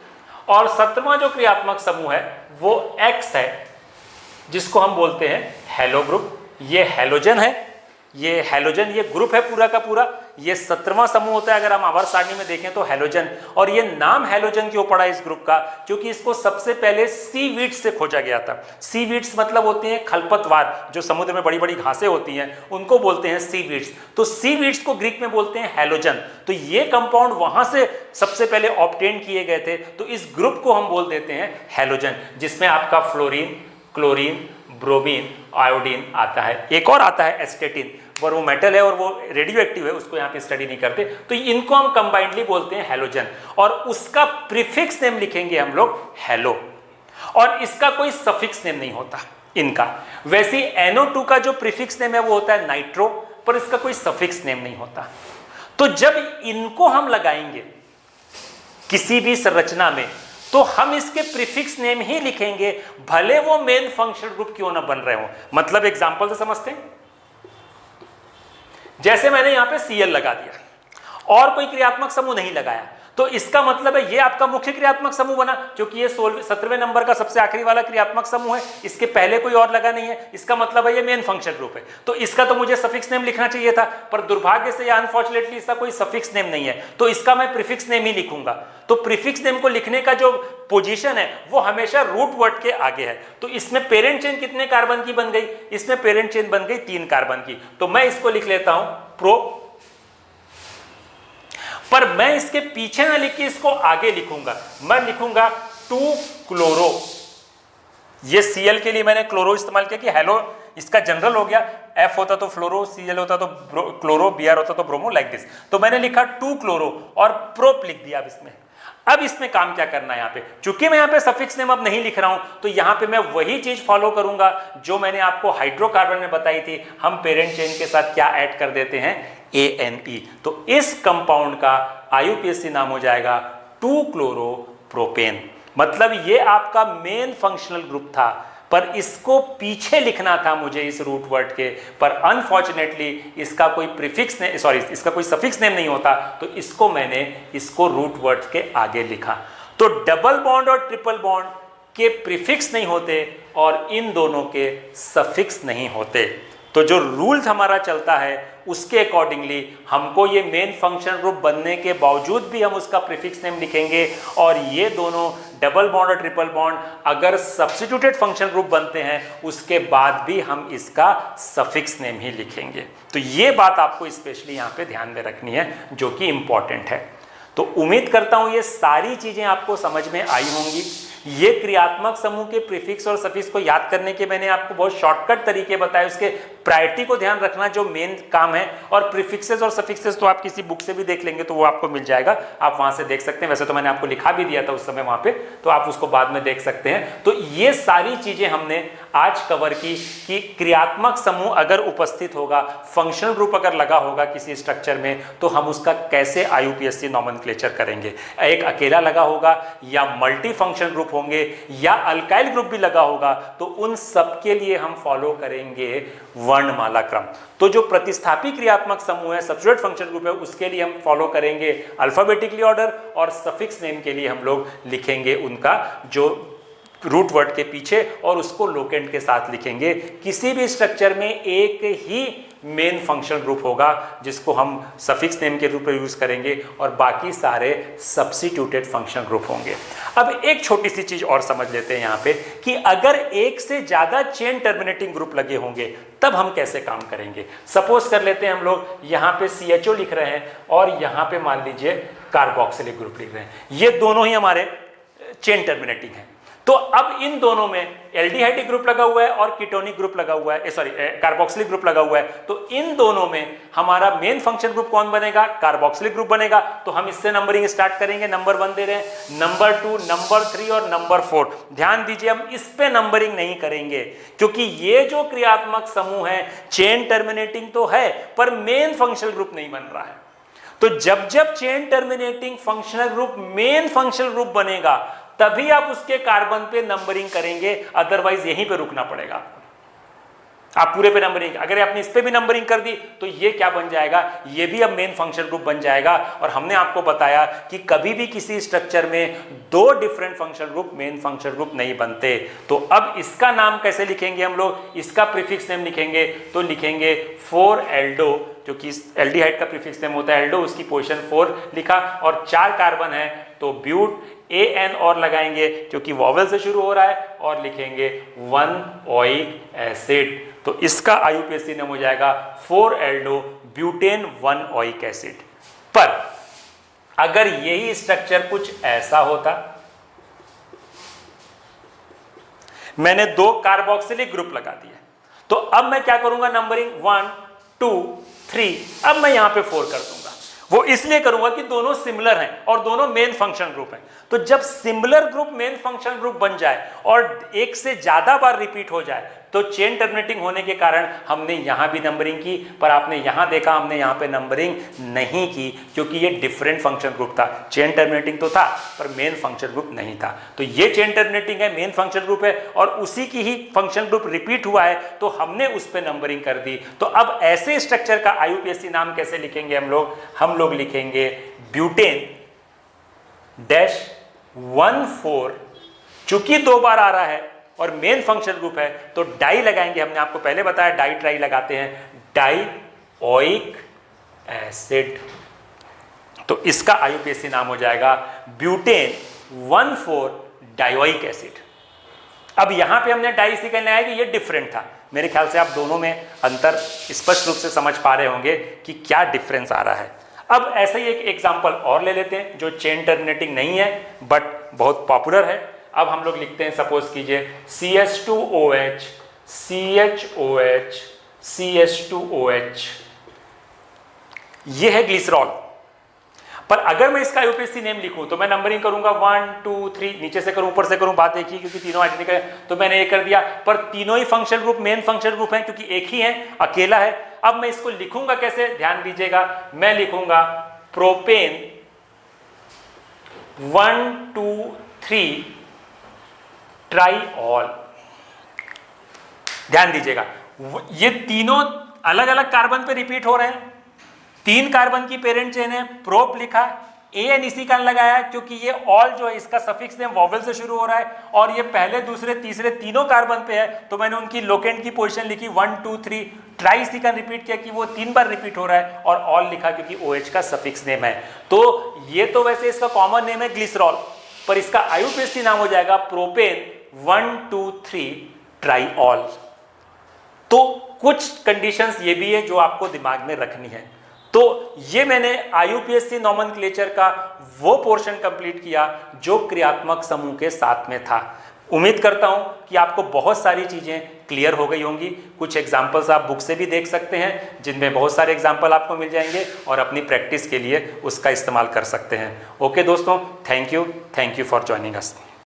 और 17वां जो क्रियात्मक समूह है वो X है, जिसको हम बोलते हैं हेलो ग्रुप। ये हेलोजन है, ये हेलोजन, ये ग्रुप है पूरा का पूरा, ये 17वां समूह होता है अगर हम आवर्त सारणी में देखें तो हेलोजन। और ये नाम हेलोजन क्यों पड़ा इस ग्रुप का? क्योंकि इसको सबसे पहले सीवीड्स से खोजा गया था। सीवीड्स मतलब होते हैं खरपतवार, जो समुद्र में बड़ी बड़ी घासें होती हैं उनको बोलते हैं सीवीड्स। तो सीवीड्स को ग्रीक में बोलते हैं हेलोजन। तो ये कंपाउंड वहां से सबसे पहले ऑब्टेन किए गए थे, तो इस ग्रुप को हम बोल देते हैं हेलोजन, जिसमें आपका फ्लोरीन, क्लोरीन, ब्रोमीन, आयोडीन आता है। एक और आता है एस्टेटिन, पर वो मेटल है और वो रेडियो एक्टिव है, उसको यहाँ पे स्टडी नहीं करते। तो इनको हम कंबाइंडली बोलते हैं हेलोजन, और उसका प्रीफिक्स नेम लिखेंगे हम लोग हेलो, और इसका कोई सफिक्स नेम नहीं होता इनका। वैसे ही NO2 का जो प्रीफिक्स नेम है वो होता है नाइट्रो, पर इसका कोई सफिक्स नेम नहीं होता। तो जब इनको हम लगाएंगे किसी भी संरचना में, तो हम इसके प्रीफिक्स नेम ही लिखेंगे, भले वो मेन फंक्शन ग्रुप क्यों ना बन रहे हो। मतलब एग्जांपल से समझते हैं, जैसे मैंने यहां पे Cl लगा दिया और कोई क्रियात्मक समूह नहीं लगाया, तो इसका मतलब है ये आपका मुख्य क्रियात्मक समूह बना, क्योंकि ये 17वें नंबर का सबसे आखिरी वाला क्रियात्मक समूह है, इसके पहले कोई और लगा नहीं है, इसका मतलब है ये मेन फंक्शन ग्रुप है। तो इसका तो मुझे सफिक्स नेम लिखना चाहिए था, पर दुर्भाग्य से या अनफॉर्चुनेटली इसका कोई सफिक्स नेम नहीं है, तो इसका मैं प्रीफिक्स नेम ही लिखूंगा। तो प्रीफिक्स नेम को लिखने का जो पोजीशन है वो हमेशा रूट वर्ड के आगे है। तो इसमें पेरेंट चेन कितने कार्बन की बन गई? इसमें पेरेंट चेन बन गई 3 कार्बन की। तो मैं इसको लिख लेता हूं प्रो, पर मैं इसके पीछे ना लिख के इसको आगे लिखूंगा, मैं लिखूंगा 2 क्लोरो। ये Cl के लिए मैंने क्लोरो इस्तेमाल किया कि हेलो इसका जनरल हो गया, F होता तो फ्लोरो, Cl होता तो क्लोरो, Br होता तो ब्रोमो, लाइक दिस। तो मैंने लिखा 2 क्लोरो और प्रोप लिख दिया। अब इसमें काम क्या करना है यहाँ पे? चूंकि मैं यहाँ पे सफिक्स नेम अब नहीं लिख रहा हूं, तो यहाँ पे मैं वही चीज फॉलो करूंगा जो मैंने आपको हाइड्रोकार्बन में बताई थी। हम पेरेंट चेन के साथ क्या ऐड कर देते हैं? ANE। तो इस कंपाउंड का IUPAC नाम हो जाएगा 2 क्लोरोप्रोपेन। मतलब ये आपका मेन फंक्शनल ग्रुप था, पर इसको पीछे लिखना था मुझे इस रूट वर्ड के, पर अनफॉर्चुनेटली इसका कोई प्रीफिक्स ने इसका कोई सफिक्स नेम नहीं होता, तो इसको मैंने इसको रूट वर्ड के आगे लिखा। तो डबल बॉन्ड और ट्रिपल बॉन्ड के प्रीफिक्स नहीं होते और इन दोनों के सफिक्स नहीं होते। तो जो रूल्स हमारा चलता है उसके अकॉर्डिंगली हमको ये मेन फंक्शन ग्रुप बनने के बावजूद भी हम उसका प्रीफिक्स नेम लिखेंगे, और ये दोनों डबल बॉन्ड और ट्रिपल बॉन्ड अगर सब्स्टिट्यूटेड फंक्शन ग्रुप बनते हैं उसके बाद भी हम इसका सफिक्स नेम ही लिखेंगे। तो ये बात आपको स्पेशली यहाँ पे ध्यान में रखनी है, जो कि इंपॉर्टेंट है। तो उम्मीद करता हूँ ये सारी चीजें आपको समझ में आई होंगी। ये क्रियात्मक समूह के प्रीफिक्स और सफिक्स को याद करने के मैंने आपको बहुत शॉर्टकट तरीके बताए, उसके प्रायोरिटी को ध्यान रखना जो मेन काम है। और प्रीफिक्सेस और सफिक्सेस तो आप किसी बुक से भी देख लेंगे तो वो आपको मिल जाएगा, आप वहां से देख सकते हैं। वैसे तो मैंने आपको लिखा भी दिया था उस समय वहां पे, तो आप उसको बाद में देख सकते हैं। तो ये सारी चीजें हमने आज कवर की कि क्रियात्मक समूह अगर उपस्थित होगा, फंक्शनल ग्रुप अगर लगा होगा किसी स्ट्रक्चर में, तो हम उसका कैसे आईयूपीएसी नोमेनक्लेचर करेंगे। एक अकेला लगा होगा या मल्टी फंक्शनल ग्रुप होंगे या अल्काइल ग्रुप भी लगा होगा, तो उन सब के लिए हम फॉलो करेंगे वर्णमाला क्रम। तो जो प्रतिस्थापी क्रियात्मक समूह है, सब्स्टिट्यूट फंक्शनल ग्रुप है, उसके लिए हम फॉलो करेंगे अल्फाबेटिकली ऑर्डर, और सफिक्स नेम के लिए हम लोग लिखेंगे उनका जो रूट वर्ड के पीछे, और उसको लोकेंट के साथ लिखेंगे। किसी भी स्ट्रक्चर में एक ही मेन फंक्शनल ग्रुप होगा जिसको हम सफिक्स नेम के रूप में यूज करेंगे, और बाकी सारे सब्स्टिट्यूटेड फंक्शनल ग्रुप होंगे। अब एक छोटी सी चीज और समझ लेते हैं यहाँ पे कि अगर एक से ज्यादा चेन टर्मिनेटिंग ग्रुप लगे होंगे तब हम कैसे काम करेंगे। सपोज कर लेते हैं हम लोग यहाँ पे CHO लिख रहे हैं और यहाँ पे मान लीजिए कार्बोक्सिलिक ग्रुप लिख रहे हैं, ये दोनों ही हमारे चेन टर्मिनेटिंग है। तो अब इन दोनों में एल्डिहाइडिक ग्रुप लगा हुआ है और कीटोनिक ग्रुप लगा हुआ है, सॉरी कार्बोक्सिलिक ग्रुप लगा हुआ है। तो इन दोनों में हमारा मेन फंक्शन ग्रुप कौन बनेगा? कार्बोक्सिलिक ग्रुप बनेगा। तो हम इससे नंबरिंग स्टार्ट करेंगे। नंबर 1 दे रहे हैं, नंबर 2, नंबर 3 और नंबर 4। ध्यान दीजिए, हम इस पे नंबरिंग नहीं करेंगे क्योंकि ये जो क्रियात्मक समूह है चेन टर्मिनेटिंग तो है पर मेन फंक्शनल ग्रुप नहीं बन रहा है। तो जब जब chain terminating functional group main functional group बनेगा तभी आप उसके कार्बन पे नंबरिंग करेंगे, अदरवाइज यहीं पे रुकना पड़ेगा आपको। आप पूरे पे नंबरिंग, अगर आपने इस पे भी नंबरिंग कर दी तो ये क्या बन जाएगा? ये भी अब मेन फंक्शनल ग्रुप बन जाएगा। और हमने आपको बताया कि कभी भी किसी स्ट्रक्चर में 2 different functional group main functional group नहीं बनते। तो अब इसका नाम कैसे लिखेंगे हम लोग? इसका प्रीफिक्स नेम लिखेंगे तो लिखेंगे 4 एल्डो, जो कि एल्डिहाइड का प्रीफिक्स नेम होता है एल्डो, उसकी पोजीशन 4 लिखा, और 4 कार्बन है तो ब्यूट AN और लगाएंगे क्योंकि वॉवेल से शुरू हो रहा है, और लिखेंगे 1 ओइक एसिड। तो इसका आईयूपीएसी नेम हो जाएगा 4 एल्डो ब्यूटेन 1 ओइक एसिड। पर अगर यही स्ट्रक्चर कुछ ऐसा होता, मैंने 2 कार्बोक्सिलिक ग्रुप लगा दिए, तो अब मैं क्या करूंगा? नंबरिंग 1 2 3, अब मैं यहां पे 4 कर दूंगा। वो इसलिए करूंगा कि दोनों सिमिलर हैं और दोनों मेन फंक्शन ग्रुप हैं। तो जब similar group main function group बन जाए और एक से ज्यादा बार रिपीट हो जाए तो चेन टर्मिनेटिंग होने के कारण हमने यहां भी नंबरिंग की, पर आपने यहां देखा हमने यहां पे नंबरिंग नहीं की क्योंकि ये डिफरेंट फंक्शन ग्रुप था। चेन टर्मिनेटिंग तो था पर मेन फंक्शन ग्रुप नहीं था। तो ये चेन टर्मिनेटिंग है, मेन फंक्शन ग्रुप है, और उसी की ही फंक्शन ग्रुप रिपीट हुआ है तो हमने उस पर नंबरिंग कर दी। तो अब ऐसे स्ट्रक्चर का आईयूपीएसी नाम कैसे लिखेंगे हम लोग लिखेंगे ब्यूटेन डैश 1,4, चूंकि 2 बार आ रहा है और मेन फंक्शन ग्रुप है तो डाई लगाएंगे। हमने आपको पहले बताया डाई ट्राई लगाते हैं, डाई ओइक एसिड। तो इसका आईयूपीएसी नाम हो जाएगा ब्यूटेन 1,4 डाइओइक एसिड। अब यहां पे हमने डाई इसी कहने आया कि ये डिफरेंट था। मेरे ख्याल से आप दोनों में अंतर स्पष्ट रूप से समझ पा रहे होंगे कि क्या डिफरेंस आ रहा है। अब ऐसा ही एक एग्जांपल और ले लेते हैं जो चेन टर्मिनेटिंग नहीं है बट बहुत पॉपुलर है। अब हम लोग लिखते हैं, सपोज कीजिए CH2OH CHOH CH2OH, ये है ग्लिसरॉल। पर अगर मैं इसका आईयूपीएसी नेम लिखूं तो मैं नंबरिंग करूंगा 1 2 3, नीचे से करूं ऊपर से करूं, बात एक ही क्योंकि तीनों आइडेंटिकल है तो मैंने ये कर दिया। पर तीनों ही function group main function group हैं क्योंकि एक ही है, अकेला है। अब मैं इसको लिखूंगा कैसे? ध्यान दीजिएगा, मैं लिखूंगा प्रोपेन 1 2 3 ट्राईऑल। ध्यान दीजिएगा, ये तीनों अलग अलग कार्बन पे रिपीट हो रहे हैं। 3 कार्बन की पेरेंट चेन है, प्रोप लिखा, AN इसी का लगाया क्योंकि ये ऑल जो है इसका सफिक्स नेम वॉवेल से शुरू हो रहा है और ये पहले दूसरे तीसरे तीनों कार्बन पे है तो मैंने उनकी लोकेंट की पोजीशन लिखी 1 2 3, ट्राई इसी का रिपीट किया कि वो 3 बार रिपीट हो रहा है, और ऑल लिखा क्योंकि OH का सफिक्स नेम है। तो ये तो वैसे इसका कॉमन नेम है ग्लिसरॉल, पर इसका आईयूपीएसी नाम हो जाएगा प्रोपेन 1 2 3 ट्राईऑल। तो कुछ कंडीशंस ये भी है जो आपको दिमाग में रखनी है। तो ये मैंने IUPAC नॉमेनक्लेचर का वो पोर्शन कंप्लीट किया जो क्रियात्मक समूह के साथ में था। उम्मीद करता हूं कि आपको बहुत सारी चीज़ें क्लियर हो गई होंगी। कुछ एग्जाम्पल्स आप बुक से भी देख सकते हैं जिनमें बहुत सारे एग्जाम्पल आपको मिल जाएंगे और अपनी प्रैक्टिस के लिए उसका इस्तेमाल कर सकते हैं। ओके दोस्तों, thank you for joining us.